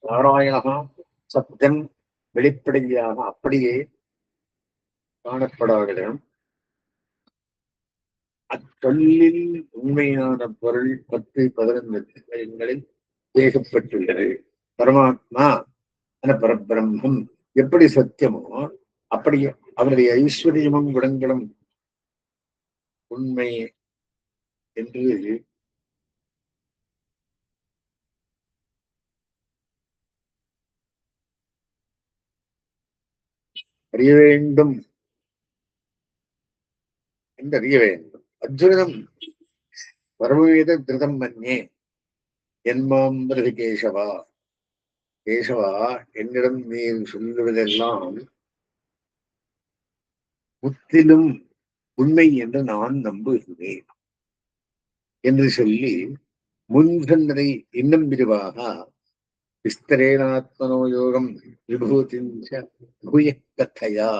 நாராயணா சப்தம் வெளிப்படையாக அப்படியே காணப்படாவிடம் அச்சொல்லில் உண்மையான பொருள் 10-15 விஷயங்களில் பேசப்பட்டுள்ளது. பரமாத்மா பரபிரம்மம் எப்படி சத்தியமோ அப்படி அவருடைய ஐஸ்வர்யமும் குணங்களும் உண்மை என்று அறிய வேண்டும் என்று அறிய வேண்டும். அர்ஜுனனும் பரமவேத திருதம் மன்யே என்மாம் கேசவா, கேசவா என்னிடம் நீர் சொல்லுவதெல்லாம் முற்றிலும் உண்மை என்று நான் நம்புகிறேன் என்று சொல்லி முன் சொன்னதை இன்னும் விரிவாக விஸ்தரேனாத்மனோ யோகம் விபூதிஞ்ச பூய கதையா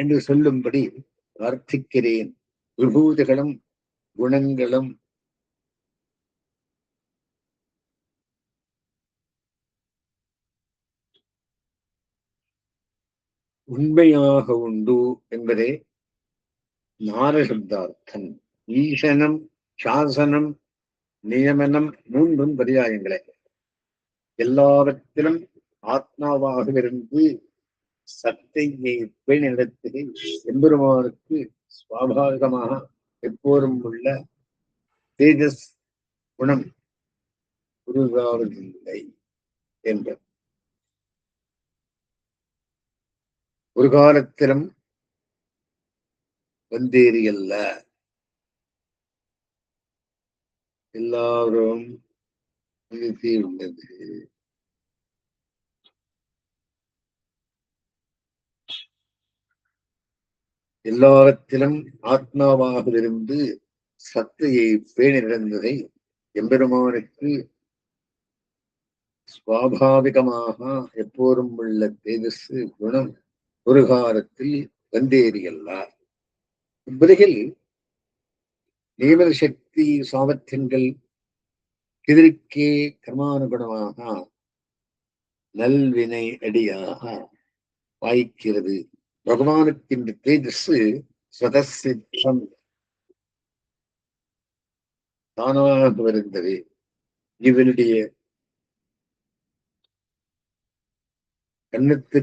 என்று சொல்லும்படி பிரார்த்திக்கிறேன். விபூதிகளும் குணங்களும் உண்மையாக உண்டு என்பதே நாரசப்தார்த்தம். ஈசனம், சாசனம், நியமனம் மூன்றும் பரியாயங்களே. எல்லாவற்றிலும் ஆத்மாவாக இருந்து சத்தையை பேணிடத்தில் எம்பெருமானுக்கு சுவாபாவிகமாக எப்போதும் உள்ள தேஜஸ் குணம் உருவாவதில்லை என்பது. ஒரு காலத்திலும் வந்தேறியல்ல. எல்லாரும் உள்ளது. எல்லாவற்றிலும் ஆத்மாவாக இருந்து சத்தையை பேணி நடந்ததை எம்பெருமானுக்கு சுவாபாவிகமாக எப்போதும் உள்ள தேஜஸ் குணம் ஒரு காலத்தில் வந்தேறியல்லார். இவ்வுலகில் நியமன சக்தி சாமர்த்தியங்கள் எதிர்க்கே கர்மானுகுணமாக நல்வினை அடியாக வாய்க்கிறது. பகவானுக்கு இந்த தேஜஸ் சதசித்தம் தானாக வருந்தது. இவனுடைய கண்ணத்து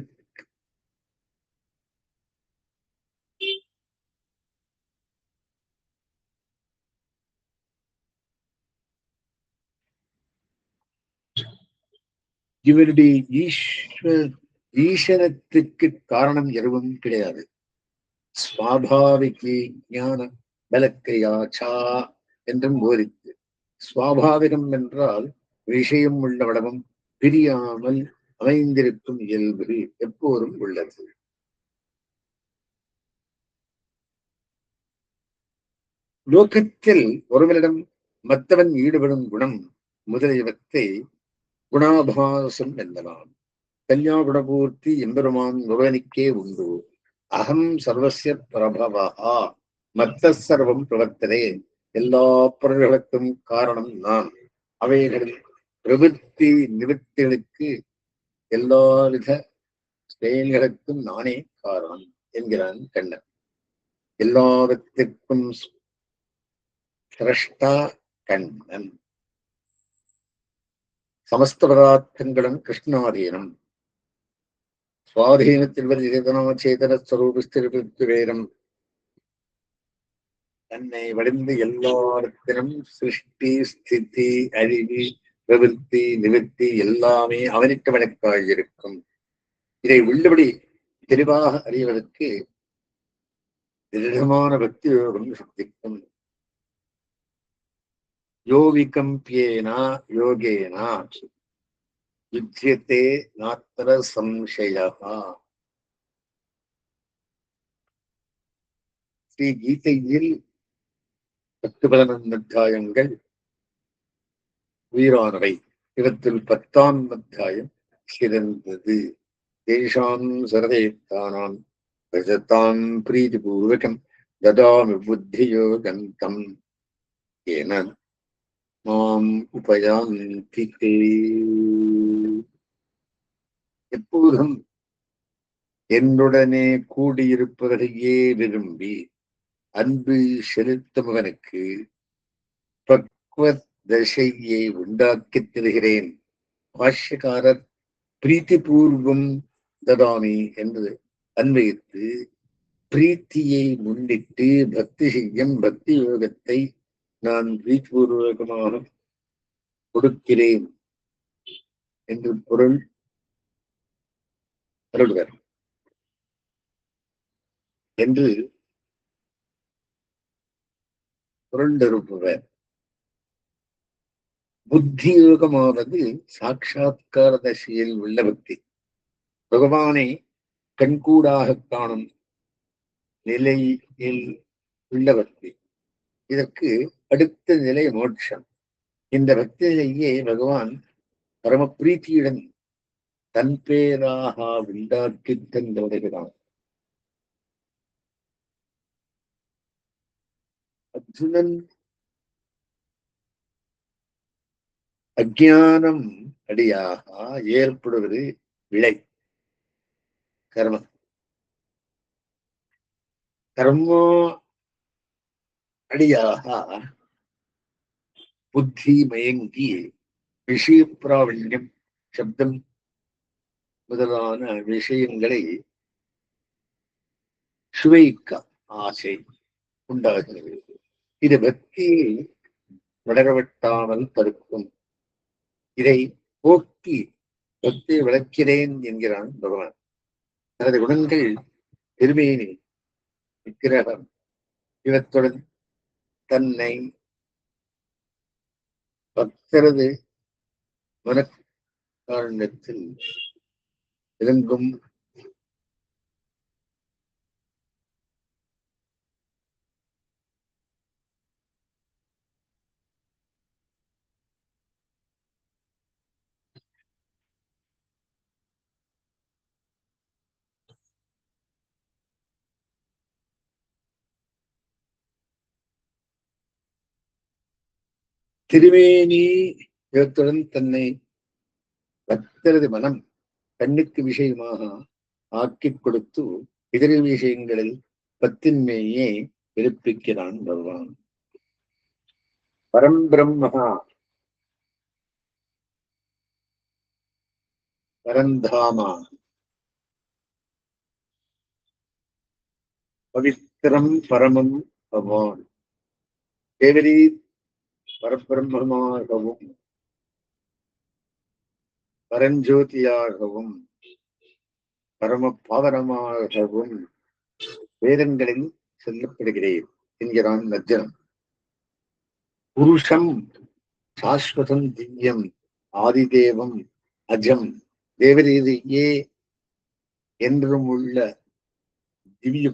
இவருடைய ஈஸ்வரத்துக்கு காரணம் எதுவும் கிடையாது. ஸ்வாபாவிகி ஞான பலக்கையாச்சா என்றும் போதித்து, சுவாபாவிகம் என்றால் விஷயம் உள்ளவடமும் பிரியாமல் அமைந்திருக்கும் இயல்பு எப்போதும் உள்ளது. லோகத்தில் ஒருவரிடம் மற்றவன் ஈடுபடும் குணம் முதலியவற்றை குணாபாசம் என்பதாம். கல்யா குணபூர்த்தி எம்பெருமான் ஒருவனுக்கே உண்டு. அகம் சர்வசிய பிரபவா மத்த சர்வம் பிரவர்த்தனே. எல்லா பொருள்களுக்கும் காரணம் நான். அவைகளில் பிரவೃತ್ತಿ நிவர்த்திகளுக்கு எல்லாவித செயல்களுக்கும் நானே காரணம் என்கிறான் கண்ணன். எல்லாவற்றிற்கும் சிரஷ்டா கண்ணன். சமஸ்த பதார்த்தங்களும் கிருஷ்ணாதீனம். சுவாதீனத்தில் சேதன ஸ்வரூபஸ்திருப்பிற்கு வேறும் தன்னை வடிந்து எல்லாத்திலும் சிருஷ்டி ஸ்திதி அழிவு பிரவೃತ್ತಿ நிவர்த்தி எல்லாமே அவனுக்கு வழக்காயிருக்கும். இதை உள்ளபடி தெளிவாக அறிவதற்கு திருடமான பக்தி யோகம் சக்திக்கும். யோவிகம்பியேனா யோகேனா யுத்தியத்தே நாத்திர சம்சயா. ஸ்ரீ கீதையில் 10-11 அத்தியாயங்கள் உயிரானவை. இவற்றில் 10ஆம் அத்தியாயம் சிறந்தது. தேஷாம் சரதேத்தானாம் பிரஜதாம் பிரீதிபூர்வகம் ததாமி புத்தியோகம் தம் ஏன மாம் உபயாந்தி தே. எப்போதும் என்னுடனே கூடியிருப்பதையே விரும்பி அன்பு செலுத்துபவனுக்கு பக்வத் தசையை உண்டாக்கித் தருகிறேன். பாஷ்யக்காரர் பிரீத்திபூர்வம் ததாமி என்று அன்வயித்து பிரீத்தியை முன்னிட்டு பக்தி செய்யும் பக்தி யோகத்தை நான் பிரீத்திபூர்வகமாக கொடுக்கிறேன் என்று பொருள் அருள்வர் என்று பொருள் நிரூபவர். புத்தி யோகமானது சாட்சாத்கார தசையில் உள்ள பக்தி. பகவானை கண்கூடாக காணும் நிலையில் உள்ள பக்தி. இதற்கு அடுத்த நிலை மோட்சம். இந்த பக்தி நிலையே பகவான் பரம பிரீத்தியுடன் தன் பேராக உண்டாக்கி தந்துகிறான். அர்ஜுனன் அஜானம் அடியாக ஏற்படுவது விளை கர்மம். கர்மோ அடியாக புத்தி மயங்கி விஷய பிராவண்யம் சப்தம் முதலான விஷயங்களை சுவைக்க ஆசை உண்டாகிறது. இது பக்தியை வளரவட்டாமல் தடுக்கும். இதை போக்கி பக்தியை வளர்க்கிறேன் என்கிறான் பகவான். தனது குணங்கள் திருமேனி விக்கிரகம் இவற்றுடன் தன்னை பக்தரது மனக்காரணத்தில் விளங்கும் திருமேனி இவற்றுடன் தன்னை பக்தரது மனம் கண்ணுக்கு விஷயமாக ஆக்கிக் கொடுத்து இதர விஷயங்களில் பத்தின்மையே பிறப்பிக்கிறான் பகவான். பரம்பிரம்ம பரந்தாமா பவித்திரம் பரமம் பகவான். தேவரி பரபிரம்மமாகவும் பரஞ்சோதியாகவும் பரம பாவனமாகவும் வேதங்களில் சொல்லப்படுகிறேன் என்கிறான் நஜ்ஜனம். புருஷம் சாஸ்வதம் திவ்யம் ஆதிதேவம் அஜம் தேவரீதியே என்றும் உள்ள திவ்ய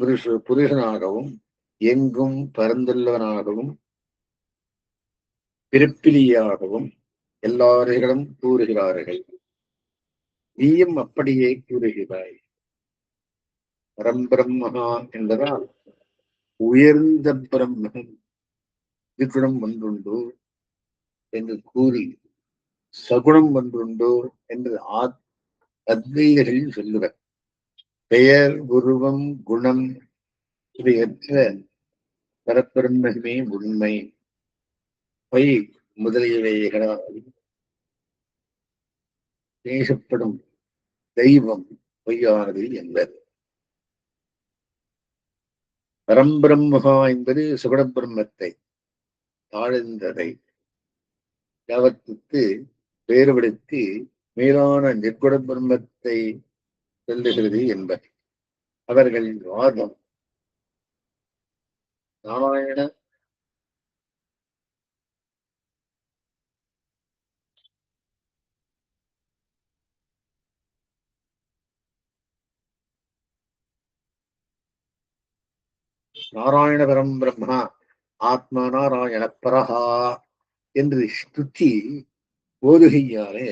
புருஷனாகவும் எங்கும் பரந்துள்ளவனாகவும் பிறப்பிலியாகவும் எல்லாரிடம் கூறுகிறார்கள். நீயும் அப்படியே கூறுகிறாய். பரம்பிரம்மகா என்பதால் உயர்ந்த பிரம்மன் இதுகுணம் ஒன்றுண்டோ என்று கூறி சகுணம் ஒன்றுண்டோ என்று அத்வைதர்கள் சொல்லுவர். பெயர் உருவம் குணம் இவையற்ற பரபிரம்மே உண்மை பொய் முதலியவைகளால் பேசப்படும் தெய்வம் பொய்யானது என்பது. பரம்பிரம்மகா என்பது சுகுண பிரம்மத்தை தாழ்ந்ததை யாவத்துக்கு வேறுபடுத்தி மேலான நிர்குண பிரம்மத்தை சொல்லுகிறது என்பது அவர்களின் வாதம். நாராயண நாராயணபரம் பிரம்மா ஆத்மா நாராயண பரஹா என்று ஸ்துதி ஓதுகையாலே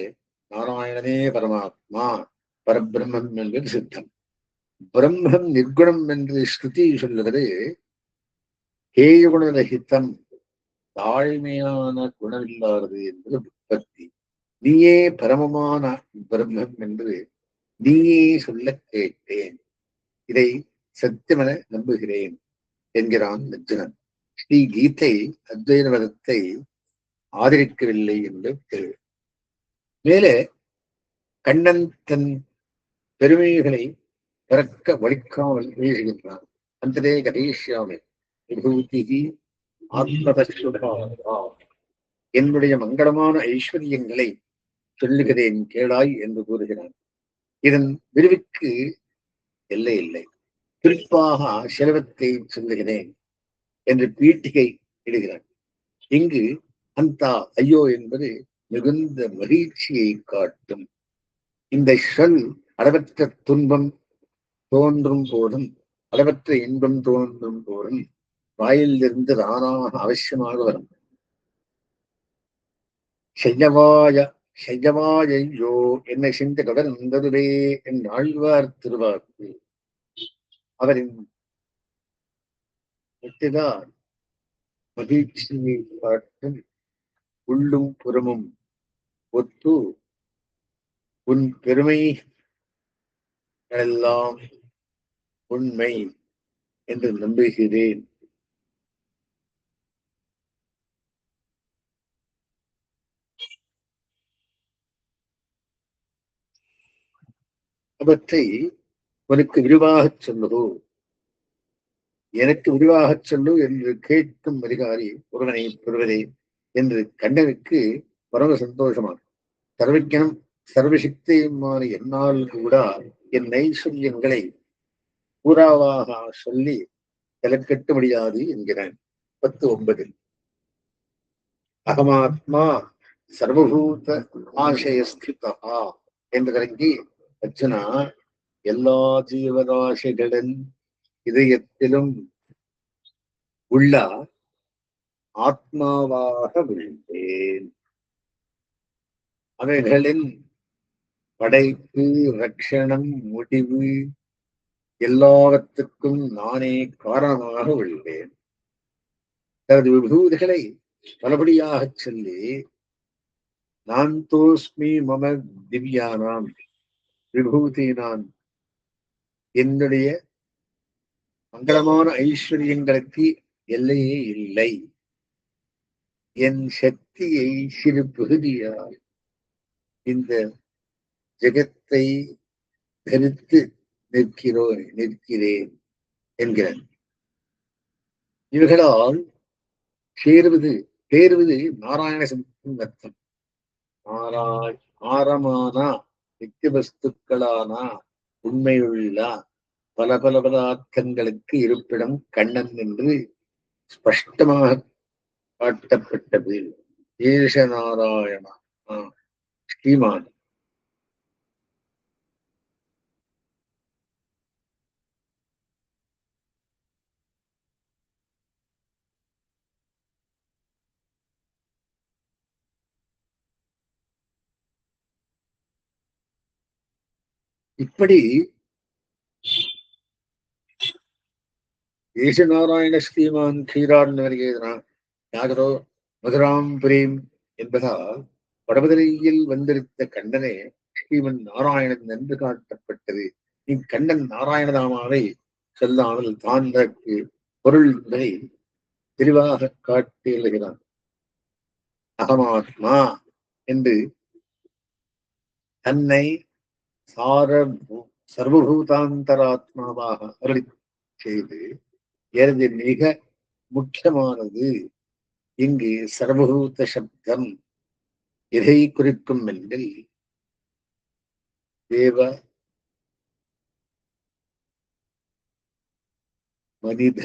நாராயணனே பரமாத்மா பரபிரம்மம் என்பது சித்தம். பிரம்மம் நிர்குணம் என்று ஸ்ருதி சொல்லுவது ஹேயுகுணரகிதம், தாழ்மையான குணமில்லாதது என்பது உற்பத்தி. நீயே பரமமான பிரம்மம் என்று நீயே சொல்ல கேட்டேன், இதை சத்தியமென நம்புகிறேன் என்கிறான் அர்ஜுனன். ஸ்ரீ கீதை அத்வைத மதத்தை ஆதரிக்கவில்லை என்று தெரியும். மேலே கண்ணன் தன் பெருமைகளை பிறக்க வலிக்காமல் வீழ்கின்றான். அந்தரே கதேஷ்யாமி விபூதி ஆத்மதா, என்னுடைய மங்களமான ஐஸ்வர்யங்களை சொல்லுகிறேன் கேளாய் என்று கூறுகிறான். இதன் விரிவுக்கு எல்லை இல்லை. குறிப்பாக செல்வத்தை சொல்லுகிறேன் என்று பீட்டிகை இடுகிறான். இங்கு அந்த ஐயோ என்பது மிகுந்த மகிழ்ச்சியை காட்டும். இந்த சொல் அளவற்ற துன்பம் தோன்றும் போதும், அளவற்ற இன்பம் தோன்றும் போதும் வாயிலிருந்து தானாக அவசியமாக வரும். செய்யவாயோ என்னை செஞ்ச கவர்ந்ததுவே என் ஆழ்வார் திருவாக்கு. அவரின் வெற்றிதான் மகிழ்ச்சியை காட்டும். உள்ளும் புறமும் ஒத்து உன் பெருமை எல்லாம் உண்மை என்று நம்புகிறேன். அவற்றை உனக்கு விரிவாகச் சொல்லுவோ, எனக்கு விரிவாகச் சொல்லு என்று கேட்கும் அதிகாரி ஒருவனை பெறுவதே என்று கண்ணனுக்கு பரம சந்தோஷமான சர்வஜனம் சர்வசக்தியுமான என்னால் கூட என் ஐஸ்வர்யங்களை பூராவாக சொல்லி விலக்கட்ட முடியாது என்கிறான். 10:9. அகமாத்மா சர்வபூத ஆசயஸ்திதா என்று தொடங்கி அர்ஜுனா எல்லா ஜீவராசிகளின் இதயத்திலும் உள்ள ஆத்மாவாக விழுந்தேன். அவைகளின் படைப்பு, ரட்சணம், முடிவு எல்லாவற்றுக்கும் நானே காரணமாக விழுந்தேன். தனது விபூதிகளை பலபடியாக சொல்லி நான் தோஸ்மி மம திவ்யானாம் விபூதி, நான் என்னுடைய மங்களமான ஐஸ்வர்யங்களுக்கு எல்லையே இல்லை. என் சக்தியை சிறு பகுதியால் இந்த ஜெகத்தை தரித்து நிற்கிறேன் என்கிறான். இவர்களால் தேர்வது நாராயண சப்தத்தின் அர்த்தம். ஆரமானா நித்திய வஸ்துக்களானா உண்மையுள்ள பல பல பதார்த்தங்களுக்கு இருப்பிடம் கண்ணன் என்று ஸ்பஷ்டமாக காட்டப்பட்டது. ஏஷ நாராயணா ஸ்ரீமான். இப்படி ஏசுநாராயண ஸ்ரீமான் கீரான் வருகிறான். யாகரோ மதுராம் புரீம் என்பதால் வடபதிரையில் வந்திருந்த கண்ணனே ஸ்ரீமன் நாராயணன் என்று காட்டப்பட்டது. நீ கண்ணன் நாராயணதாமாவை சொல்லாமல் தான் அதற்கு பொருள் என்பதை தெளிவாக காட்டி எழுகிறான். அகமாத்மா என்று தன்னை சர்வபூதாந்தராத்மாவாக அருளி செய்து எனது மிக முக்கியமானது. இங்கு சர்வபூத சப்தம் எதை குறிக்கும் என்றில் தேவ மனித,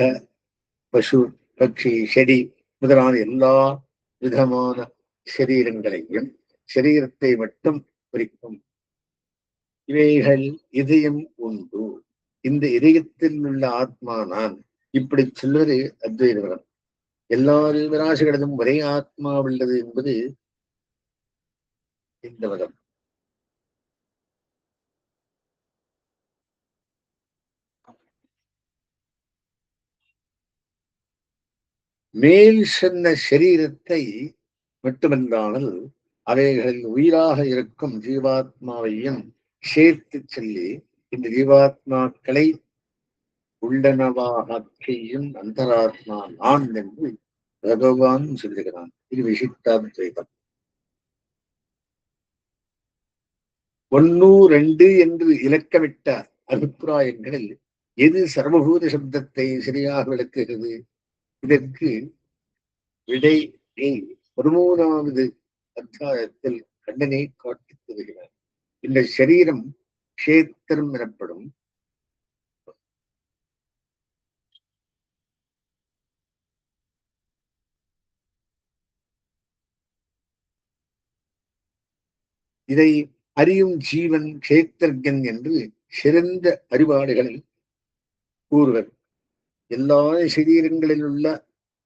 பசு, பட்சி, செடி முதலான எல்லா விதமான சரீரங்களையும் சரீரத்தை மட்டும் குறிக்கும். இவைகள் இதயம் உண்டு. இந்த இதயத்தில் உள்ள ஆத்மா நான். இப்படி சொல்வது அத்வைதம். எல்லா ஜீவராசிகளிலும் ஒரே ஆத்மா உள்ளது என்பது இந்த மதம். மேல் சொன்ன சரீரத்தை மட்டுமல்லாமல் அவைகளில் உயிராக இருக்கும் ஜீவாத்மாவையும் சேர்த்து சொல்லி இந்த ஜீவாத்மாக்களை உள்ளனவாக செய்யும் அந்தராத்மா நான் என்று பகவான் சொல்லுகிறான். இது விசிஷ்டாத்வைதம். 1, 2 என்று இலக்கமிட்ட அபிப்பிராயங்களில் எது சர்வபூத சப்தத்தை சரியாக விளக்குகிறது? இதற்கு விடை 13வது அத்தியாயத்தில் கண்ணனை காட்டித் தருகிறார். இந்த சரீரம் கஷேத்திரம் எனப்படும். இதை அறியும் ஜீவன் கஷேத்திரஜன் என்று சிறந்த அறிவாளிகளில் கூறுவர். எல்லா சரீரங்களில் உள்ள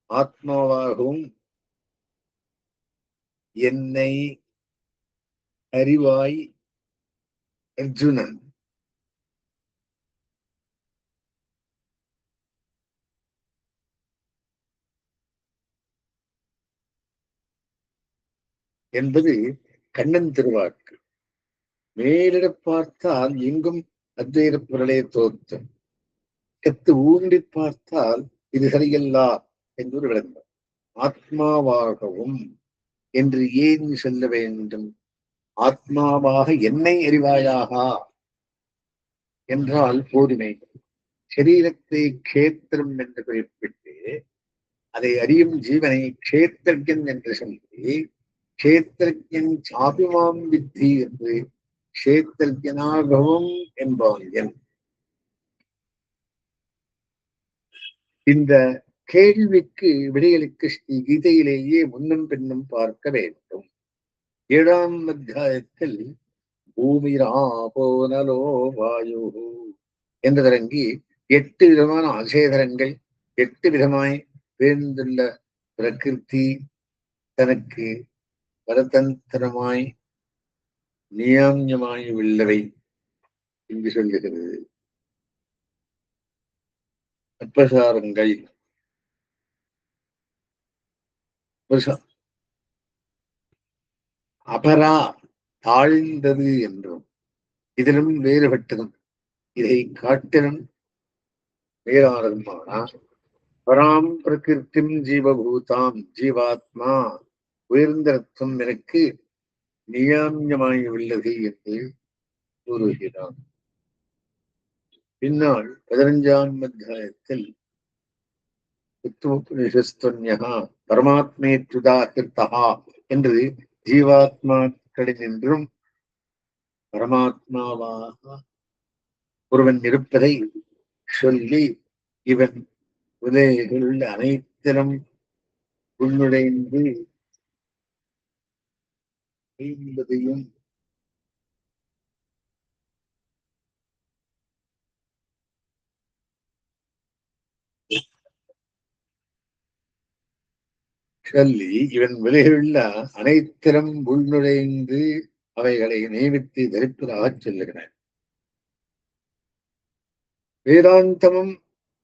ஆத்மாவாகவும் என்னை அறிவாய் அர்ஜுனன் என்பது கண்ணன் திருவாக்கு. மேலிட பார்த்தால் எங்கும் அத்வைத பொருளே தோற்றம். கத்து ஊண்டி பார்த்தால் இது சரியல்லா என்று விளங்கும். ஆத்மாவாகவும் என்று ஏன் சொல்ல வேண்டும்? ஆத்மாவாக என்னை அறிவாயாக என்றால் போதுமே. சரீரத்தை கஷேத்திரம் என்று குறிப்பிட்டு அதை அறியும் ஜீவனை கஷேத்திரஜன் என்று சொல்லி கஷேத்திரஜன் சாபிமாம் வித்தி என்று கஷேத்திரஜனாகவும் என்பான். இந்த கேள்விக்கு விடையளிக்க ஸ்ரீ கீதையிலேயே முன்னும் பின்னும் பார்க்க வேண்டும். 7ஆம் அத்தியாயத்தில் பூமிராபோ நலோ வாயு என்று தொடங்கி 8 விதமான ஆசேதரங்கள் 8 விதமாய் பேர்ந்துள்ள பிரகிருதி தனக்கு பரதந்திரமாய் நியாமியமாய் உள்ளவை என்று சொல்லுகிறது. அற்பசாரங்கள் அபரா தாழ்ந்தது என்றும் இதிலும் வேறுபட்டதும் இதை காட்டிலும் வேறானதுமானால் பராம் பிரகிருத்திம் ஜீவபூதாம் ஜீவாத்மா உயர்ந்தத்துவம் எனக்கு நியாமியமாய் உள்ளது என்று கூறுகிறான். பின்னால் 15ஆம் அத்தியாயத்தில் பரமாத்மேத்யுதாகிருத்தா என்று ஜீவாத்மாக்களினின்றும் பரமாத்மாவாக ஒருவன் இருப்பதை சொல்லி இவன் உலகில் அனைத்திலும் உள்நுழைந்து என்பதையும் சொல்லி இவன் விலகியுள்ள அனைத்திலும் உள்நுழைந்து அவைகளை நியமித்து தரிப்பதாக சொல்லுகிறார். வேதாந்தமும்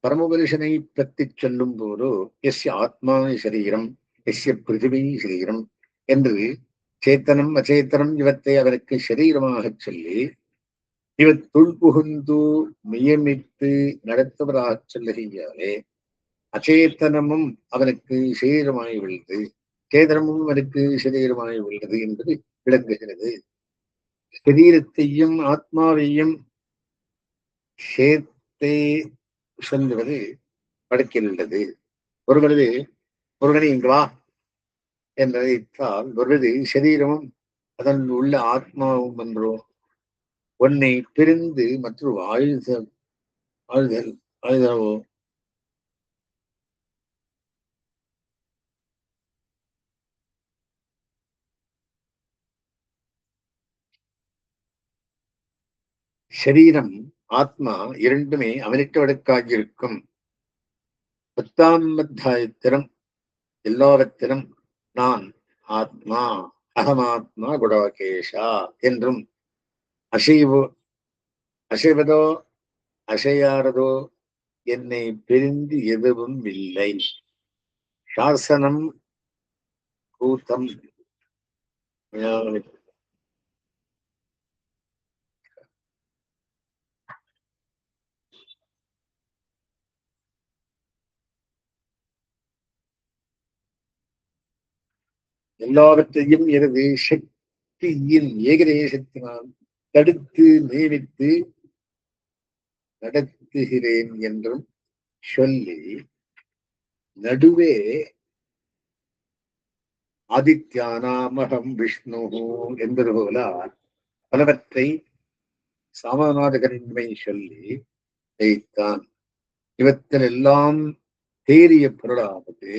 பரமபுருஷனை பற்றி சொல்லும் போது எஸ்ய ஆத்மா சரீரம் எஸ்ய பிருத்திவி சரீரம் என்று சேத்தனம் அச்சேத்தனம் இவற்றை அவருக்கு சரீரமாக சொல்லி இவர் துள்புகுந்து நியமித்து நடத்துவதாக சொல்லுகையாலே அச்சேத்தனமும் அவனுக்கு சரீரமாய் உள்ளது, சேதனமும் அவனுக்கு சரீரமாய் உள்ளது என்பது விளங்குகிறது. சரீரத்தையும் ஆத்மாவையும் சேர்த்தே சொல்லுவது வழக்கில் உள்ளது. ஒருவனை இங்கு வா என்றழைத்தால் ஒருவது சரீரமும் அதன் உள்ள ஆத்மாவும் என்றோ ஒன்னை பிரிந்து மற்றொரு ஆழ்தவோ சரீரம் ஆத்மா இரண்டுமே அவனிட்டு வழக்காகியிருக்கும். 10ஆம் அத்தியாயத்திலும் எல்லாவற்றிலும் நான் ஆத்மா அகமாத்மா குடவகேஷா என்றும் அசைவதோ அசையாரதோ என்னை பிரிந்து எதுவும் இல்லை. சாசனம் கூத்தம் எல்லாவற்றையும் எனது சக்தியின் ஏகதேசத்தினால் தடுத்து நியமித்து நடத்துகிறேன் என்றும் சொல்லி நடுவே ஆதித்யானாமகம் விஷ்ணு என்பது போல பலவற்றை சாமநாதகரின்மை சொல்லி வைத்தான். இவற்றில் எல்லாம் தேறிய பொருளாவது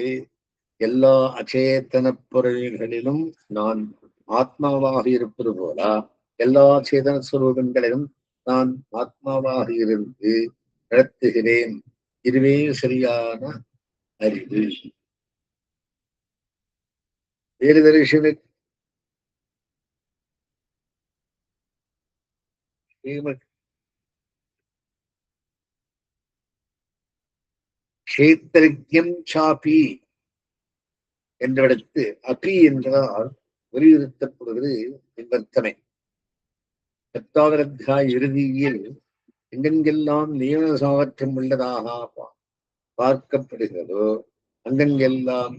எல்லா அச்சேதன பொருள்களிலும் நான் ஆத்மாவாக இருப்பது போல எல்லா சேதன சுரூபங்களிலும் நான் ஆத்மாவாக இருந்து நடத்துகிறேன். இதுவே சரியான அறிவு. வேறு தரிசன கஷேத்திரஜம் சாபி என்றிடத்து அபி என்றால் வலியுறுத்தப்படுவது நிவர்த்தனை. 10வது அத்தியாய இறுதியில் எங்கெங்கெல்லாம் நியமன சாமர்த்தியம் உள்ளதாக பார்க்கப்படுகிறதோ அங்கெங்கெல்லாம்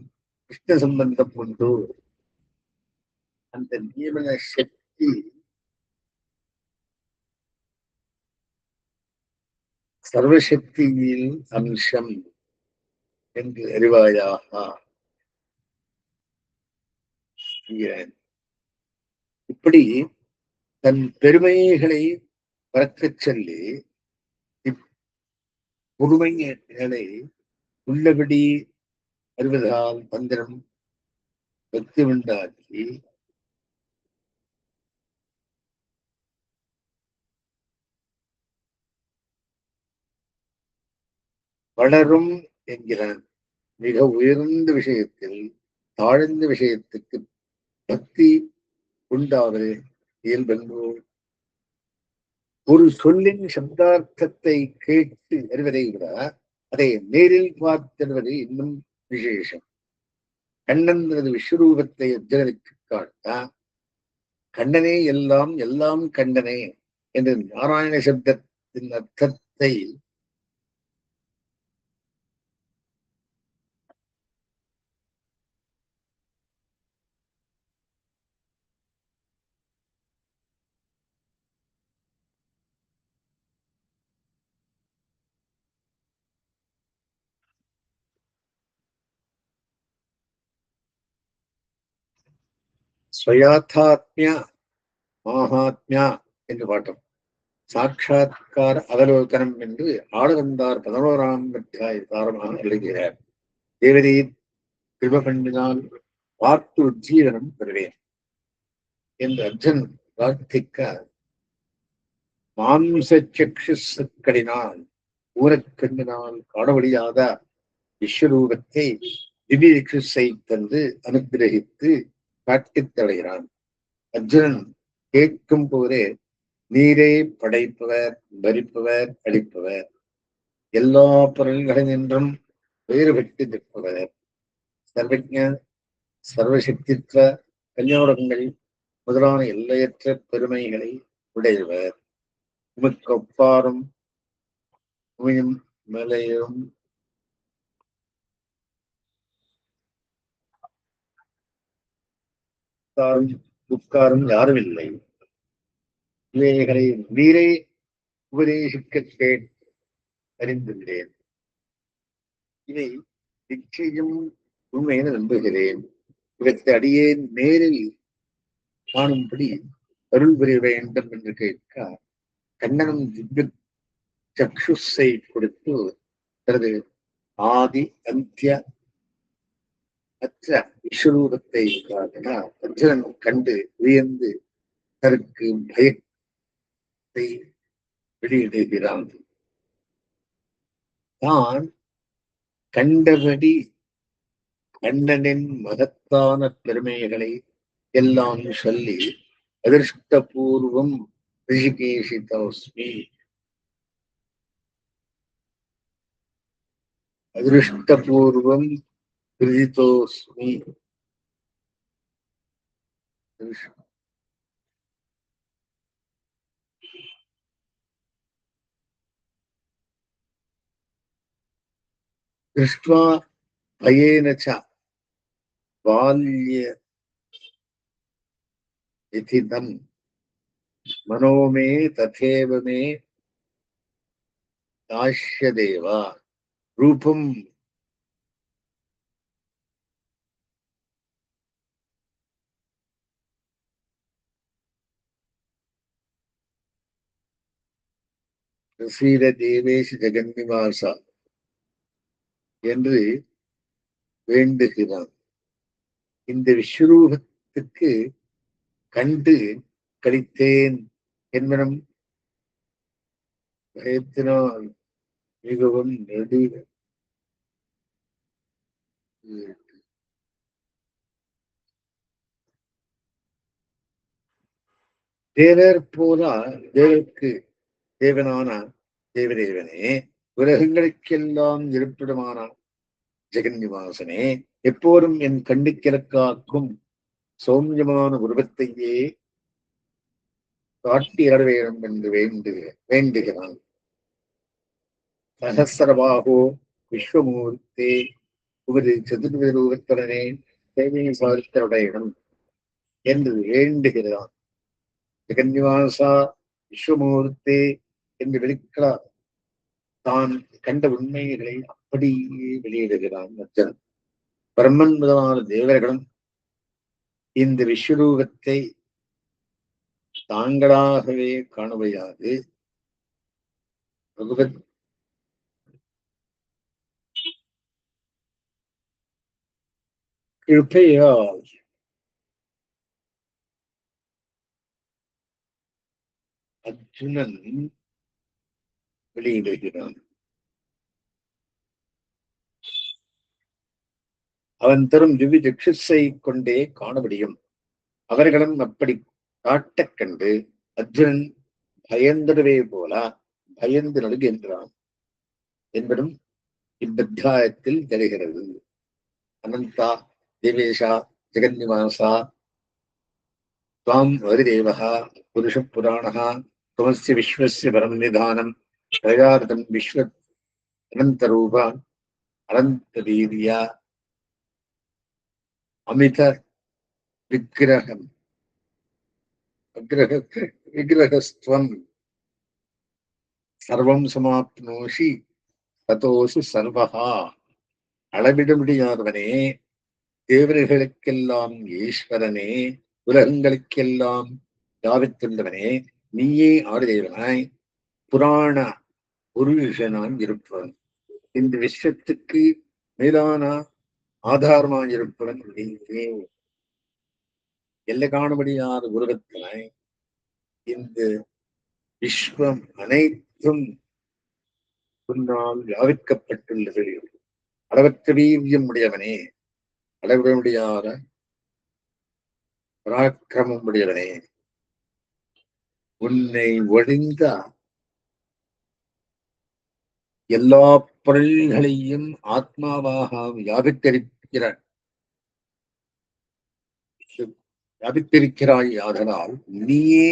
கிருஷ்ண சம்பந்தம் உண்டு. அந்த நியமன சக்தி சர்வசக்தியில் அம்சம் என்று அறிவாயாக. இப்படி தன் பெருமைகளை பறக்கச் சொல்லி பொறுமைகளை உள்ளபடி அறிவதால் மந்திரம் பக்தி உண்டாக்கி வளரும் என்கிறான். மிக உயர்ந்த விஷயத்தில் தாழ்ந்த விஷயத்துக்கு பக்தி உண்டாவது இயல்பென்றோ. ஒரு சொல்லின் சப்தார்த்தத்தை கேட்டு அறிவதை விட அதை நேரில் பார்த்தறிவது இன்னும் விசேஷம். கண்ணன் தனது விஸ்வரூபத்தை அர்ஜுனனுக்கு காட்ட கண்ணனே எல்லாம் எல்லாம் கண்ணனே என்று நாராயண சப்தத்தின் அர்த்தத்தை ஸ்வயாத்தாத்மிய மாஹாத்மியா என்று பாட்டம். சாட்சாத்கார அவலோகனம் என்று ஆளவந்தார் 11ஆம் அத்தியாயமாக எழுதுகிறார். தேவதை கிருபகண்டினால் பார்த்து உஜ்ஜீவனம் பெறுவேன் என்று அர்ஜுன் பிரார்த்திக்க மாம்சச்சக்ஷுக்களினால் ஊரக்கண்ணினால் காண முடியாத விஸ்வரூபத்தை திவ்யசை தந்து அனுகிரகித்து காட்டித் தருகிறான். அர்ஜுனன் கேட்கும் போதே நீரே படைப்பவர், பரிப்பவர், அளிப்பவர், எல்லா பொருள்களினின்றும் வேறுபட்டு நிற்பவர், சர்வஜ சர்வசக்தித்வ கல்யாணங்கள் முதலான எல்லையற்ற பெருமைகளை உடையவர், உமக்கு ஒப்பாரும் உமையும் மலையும் உட்காரும் யாரும் இல்லை. இவைகளை நீரை உபதேசிக்க அறிந்துள்ளேன். இதை நிச்சயம் உண்மையை நம்புகிறேன். இவற்றை அடியே நேரில் காணும்படி அருள் புரிய வேண்டும் என்று கேட்க கண்ணனும் திவ்ய சக்ஷுஸை கொடுத்து தனது ஆதி அந்திய அற்ற விஸ்வரூபத்தை காட்டினார். அர்ஜுனன் கண்டு வியந்து தனக்கு பயத்தை வெளியிடுகிறான். தான் கண்டபடி கண்ணனின் மகத்தான பெருமைகளை எல்லாம் சொல்லி அதிர்ஷ்டபூர்வம் ரிஷிகேஷிதோஸ்மி, அதிருஷ்டபூர்வம் கிருதிதோஸ்மி. திருஷ்ட்வா பயேன ச பால்ய இதிதம் மனோமே ததேவ மே தாஷ்யதேவா ரூபம். பிரசீத தேவேஷ் ஜெகன்னிவாசா என்று வேண்டுகிறான். இந்த விஸ்வரூபத்துக்கு கண்டு கழித்தேன் என்பனும் பயத்தினால் மிகவும் நெடு தேவர் போலா தேவருக்கு தேவனான தேவதேவனே, உலகங்களுக்கெல்லாம் இருப்பிடமான ஜெகன்னிவாசனே, எப்போதும் என் கண்ணுக்கிழக்காக்கும் சௌமியமான உருவத்தையே காட்டி அட வேண்டும் என்று வேண்டுகிறான். சகசரபாகோ விஸ்வமூர்த்தே உமது சதுர்வேத ரூபத்தனே தேவையை பார்த்தருடையிடம் என்று வேண்டுகிறான். ஜெகன்னிவாசா விஸ்வமூர்த்தே என்று வெளிக்கிறார். தான் கண்ட உண்மைகளை அப்படியே வெளியிடுகிறான் அர்ஜுனன். பிரம்மன் முதலான தேவர்களும் இந்த விஸ்வரூபத்தை தாங்களாகவே காணவையாது பகவத் கிருபையால் அர்ஜுனன் வெளியிடுகிறான். அவன் தரும் திவ்ய சக்ஷுஸை கொண்டே காண முடியும். அவர்களும் அப்படி காட்டக் கண்டு அர்ஜுனன் பயந்துடவே போல பயந்து நடுகின்றான் என்பதும் இவ்வத்தியாயத்தில் தெரிகிறது. அனந்தா தேவேஷா ஜெகன்னிவாசா துவாம் ஹரிதேவஹா புருஷ புராணஹா துவஸ்ய விஸ்வஸ்ய பரம் நிதானம் பிரயார்த்தம் விஸ்வ அனந்த ரூபா அனந்த வீரியா அமித விக்கிரகம் விக்கிரகஸ்துவம் சர்வம் சமாப்னோஷி ததோசு சர்வஹா. அளவிட முடியாதவனே, தேவர்களுக்கெல்லாம் ஈஸ்வரனே, உலகங்களுக்கெல்லாம் யாவித்துள்ளவனே, நீயே ஆடுதேவனாய் புராண புருஷனான் இருப்பவன். இந்த விஸ்வத்துக்கு மேலான ஆதாரமாய் இருப்பவன் நீயே. எல்லை காண முடியாத உருவத்தினாய் இந்த விஸ்வம் அனைத்தும் உன்னால் வியாபிக்கப்பட்டுள்ளது. அளவற்ற வீரியம் உடையவனே, அளவிட முடியாத பராக்கிரமம் உடையவனே, உன்னை ஒழிந்த எல்லா பொருள்களையும் ஆத்மாவாக வியாபித்திருக்கிறாய். ஆதலால் நீயே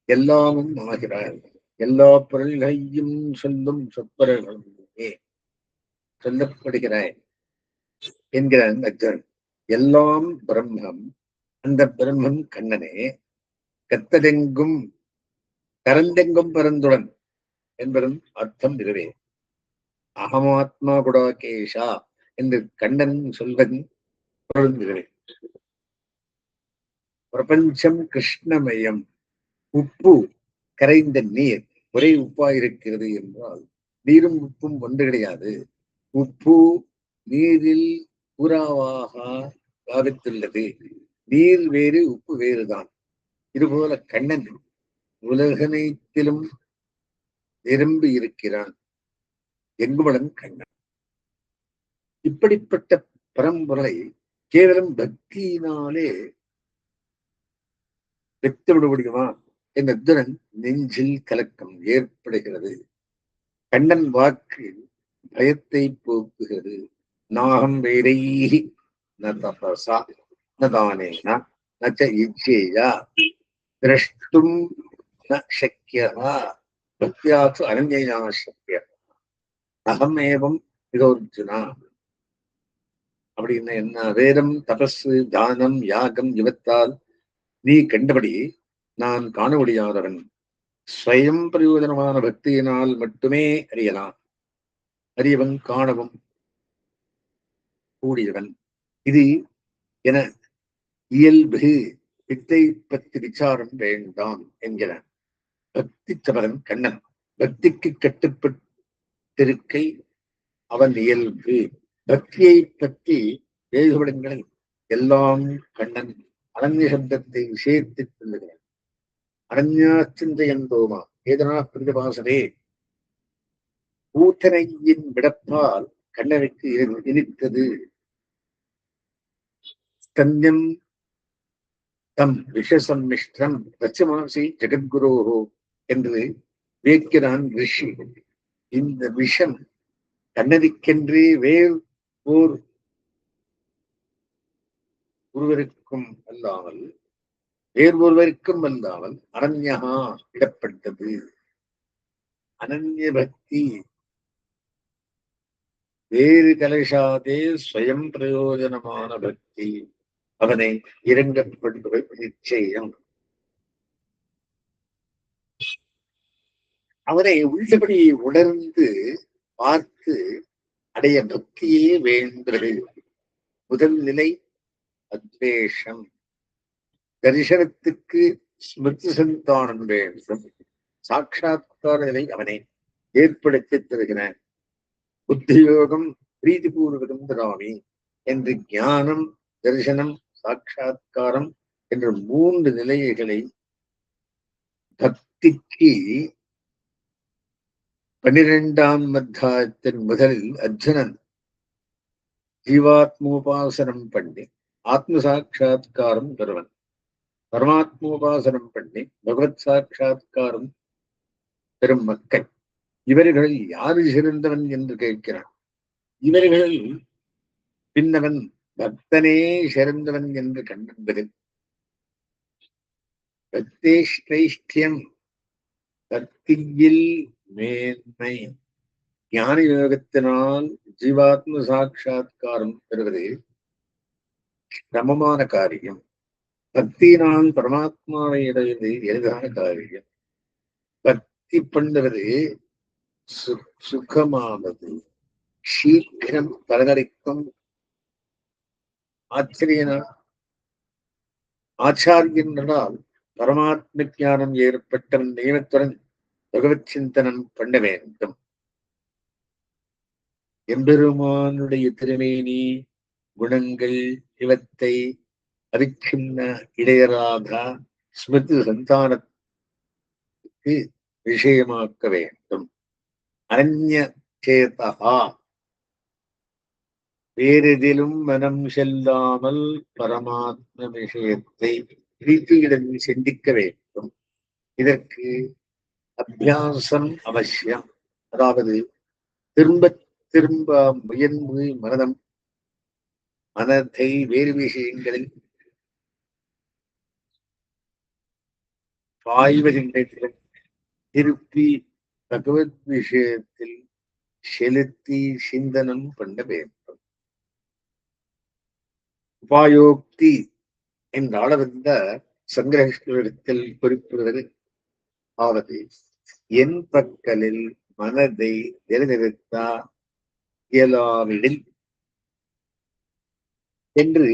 எல்லாமும் ஆகிறாய். எல்லா பொருள்களையும் சொல்லும் சொற்பொருள்களே சொல்லப்படுகிறாய் என்கிறான் அர்ஜுனன். எல்லாம் பிரம்மம், அந்த பிரம்மம் கண்ணனே, கத்ததெங்கும் கரந்தெங்கும் பரந்துடன் என்பதும் அர்த்தம் இதுவே. அகமாத்மா குடாகேஷா என்று கண்ணன் சொல்வன் பொருள் இதுவே. பிரபஞ்சம் கிருஷ்ணமயம், உப்பு கரைந்த நீர் ஒரே உப்பாயிருக்கிறது என்றால் நீரும் உப்பும் ஒன்று கிடையாது. உப்பு நீரில் புறாவாக வியாபித்துள்ளது. நீர் வேறு உப்பு வேறுதான். இதுபோல கண்ணன் உலகனைத்திலும் நிரம்பி இருக்கிறான் எங்குமடன் கண்ணன். இப்படிப்பட்ட பரம்பொருளை கேவலம் பக்தியினாலே பெற்று விட முடியுமா என்ற அர்ஜுனன் நெஞ்சில் கலக்கம் ஏற்படுகிறது. கண்ணன் வாக்கு பயத்தை போக்குகிறது. நாகம் வேரைஹி ந தபசா ந தானேன ந ச இச்சேயா திரஷ்டும் ந சக்யஹ பக்தியாது அனன்யா சக்யஹ அகம் ஏவம் இதோர்ஜுனா. அப்படின்னு என்ன? வேதம், தபஸ், தானம், யாகம் இவத்தால் நீ கண்டபடி நான் காண முடியாதவன். ஸ்வயம் பிரயோஜனமான பக்தியினால் மட்டுமே அறியலாம். அறியவன் காணவும் கூடியவன். இது என இயல்பு. வித்தை பற்றி விசாரம் வேண்டாம் என்கிறான் பக்தி சபரன் கண்ணன். பக்திக்கு கட்டுப்பட்டிருக்கை அவன் இயல்பு. பக்தியை பற்றி வேறுபடுங்களை எல்லாம் கண்ணன் அனன்ய சப்தத்தை சேர்த்து சொல்லுகிறான். அனன்யா சிந்தையந்தோமா ஏதனா பிரதிபாசனே. பூத்தனையின் விடப்பால் கண்ணனுக்கு இனித்தது. ஸ்கந்தியம் தம் விஷசம்மிஷ்டம் ரச்சமாசி ஜெகத்குரோஹோ என்று வியக்கிறான் ரிஷி. இந்த விஷம் கண்ணனுக்கென்றே வேறு ஓர் ஒருவருக்கும் அல்லாமல் வேறொருவருக்கும் அல்லாமல் அனன்யகா இடப்பட்டது. அனன்ய பக்தி வேறு கலசாதே ஸ்வயம் பிரயோஜனமான பக்தி. அவனை இறங்கப்படுவது நிச்சயம். அவனை உள்ளபடி உணர்ந்து பார்த்து அடைய பக்தியே வேண்டது. முதல் நிலை அத்வேஷம். தரிசனத்துக்கு ஸ்மிருதி சந்தானம் வேண்டும். சாட்சாத்கார நிலை அவனை ஏற்படுத்தி தருகிறான். புத்தியோகம் பிரீதிபூர்வகம் தராமி என்று ஞானம், தரிசனம், சாட்சாத்காரம் என்ற 3 நிலைகளை பக்திக்கு 12ஆம் அத்தியாயத்தின் முதலில் அர்ஜுனன் ஜீவாத்மோபாசனம் பண்ணி ஆத்ம சாட்சாத்காரம் பெறுவன். பரமாத்மோபாசனம் பண்ணி பகவத் சாட்சாத்காரம் பெறும் மக்கள். இவர்களில் யாரு சிறந்தவன் என்று கேட்கிறான். இவர்களில் பின்னவன் பக்தனே சிறந்தவன் என்று கண்டென்பதில் பக்தேஷ்டைஷ்டியம் பக்தியில் மேன்மை. ஞான யோகத்தினால் ஜீவாத்ம சாட்சாத்காரம் பெறுவது சிரமமான காரியம். பக்தியினால் பரமாத்மாவை அடைவது எளிதான காரியம். பக்தி பண்ணுவது சுகமானது, சீக்கிரம் பலனளிக்கும். ஆச்சாரியனால் பரமாத்ம ஞானம் ஏற்பட்டவன் நியமத்துடன் பகவத் சிந்தனம் பண்ண வேண்டும். எம்பெருமானுடைய திருமேனி, குணங்கள் இவத்தை அரிச்சின்ன இடையராக ஸ்மிருதி சந்தானத்துக்கு விஷயமாக்க வேண்டும். அனன்ய சேதா வேறெதிலும் மனம் செல்லாமல் பரமாத்ம விஷயத்தை பிரீத்தியுடன் சிந்திக்க வேண்டும். இதற்கு அபியாசம் அவசியம். அதாவது திரும்ப திரும்ப முயன்று மனதை வேறு விஷயங்களில் பாய்வதில்லை திருப்பி பகவத் விஷயத்தில் செலுத்தி சிந்தனம் பண்ண வேண்டும். உபாயோக்தி என்றால் வந்த சங்கிரகத்தில் குறிப்பிடுவது ஆவது என் பக்கலில் மனதை நிலைநிறுத்த இயலாவிடில் என்று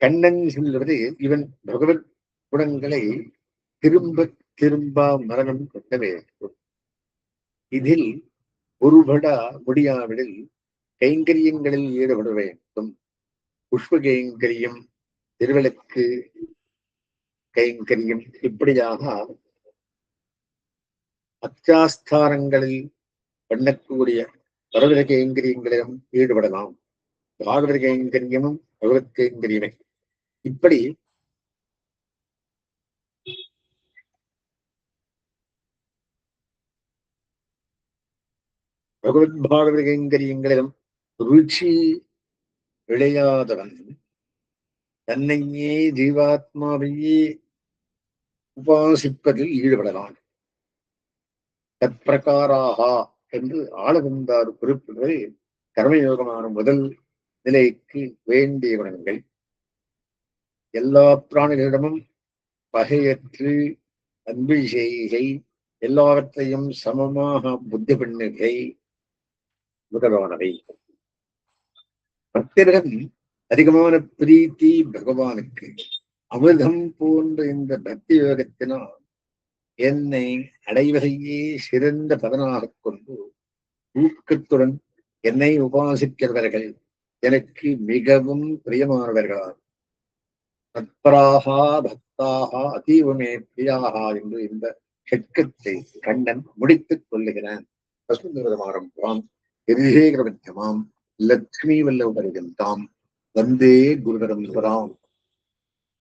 கண்ணன் சொல்வது. இவன் பகவத் குணங்களை திரும்ப திரும்ப மரணம் கொண்ட வேண்டும். இதில் ஒருபட முடியாவிடில் கைங்கரியங்களில் ஈடுபட வேண்டும். புஷ்ப கைங்கரியம், திருவிளக்கு கைங்கரியம் இப்படியாக அத்தியாஸ்தானங்களில் பண்ணக்கூடிய பரவிர கைங்கரியங்களிலும் ஈடுபடலாம். பாகவத கைங்கரியமும் பகவத் கைங்கரியமே. இப்படி பகவத் பாகவத கைங்கரியங்களிலும் ருச்சி விளையாதவன் தன்னையே ஜீவாத்மாவையே உபாசிப்பதில் ஈடுபடலாம். தற்பிரகாராகா என்று ஆளவந்தார் குறிப்பிடுவது கர்மயோகமான முதல் நிலைக்கு வேண்டிய குணங்கள். எல்லா பிராணிகளிடமும் பகையற்று அன்பு செய்கை, எல்லாவற்றையும் சமமாக புத்தி பண்ணுகை முதலானவை. பக்தர்கள் அதிகமான பிரீத்தி பகவானுக்கு. அமிர்தம் போன்ற இந்த பக்தி யோகத்தினால் என்னை அடைவதையே சிறந்த பதனாக கொண்டு ஊக்கத்துடன் என்னை உபாசிக்கிறவர்கள் எனக்கு மிகவும் பிரியமானவர்களார். தத்பராகா பக்தாகா அதீவமே பிரியாகா என்று இந்த ஷட்கத்தை கண்ணன் முடித்துக் கொள்ளுகிறான். ஆரம்பம் எதிரேகரமத்தியமாம் லக்ஷ்மி வல்லவ பரிகந்தாம் வந்தே குருதரம்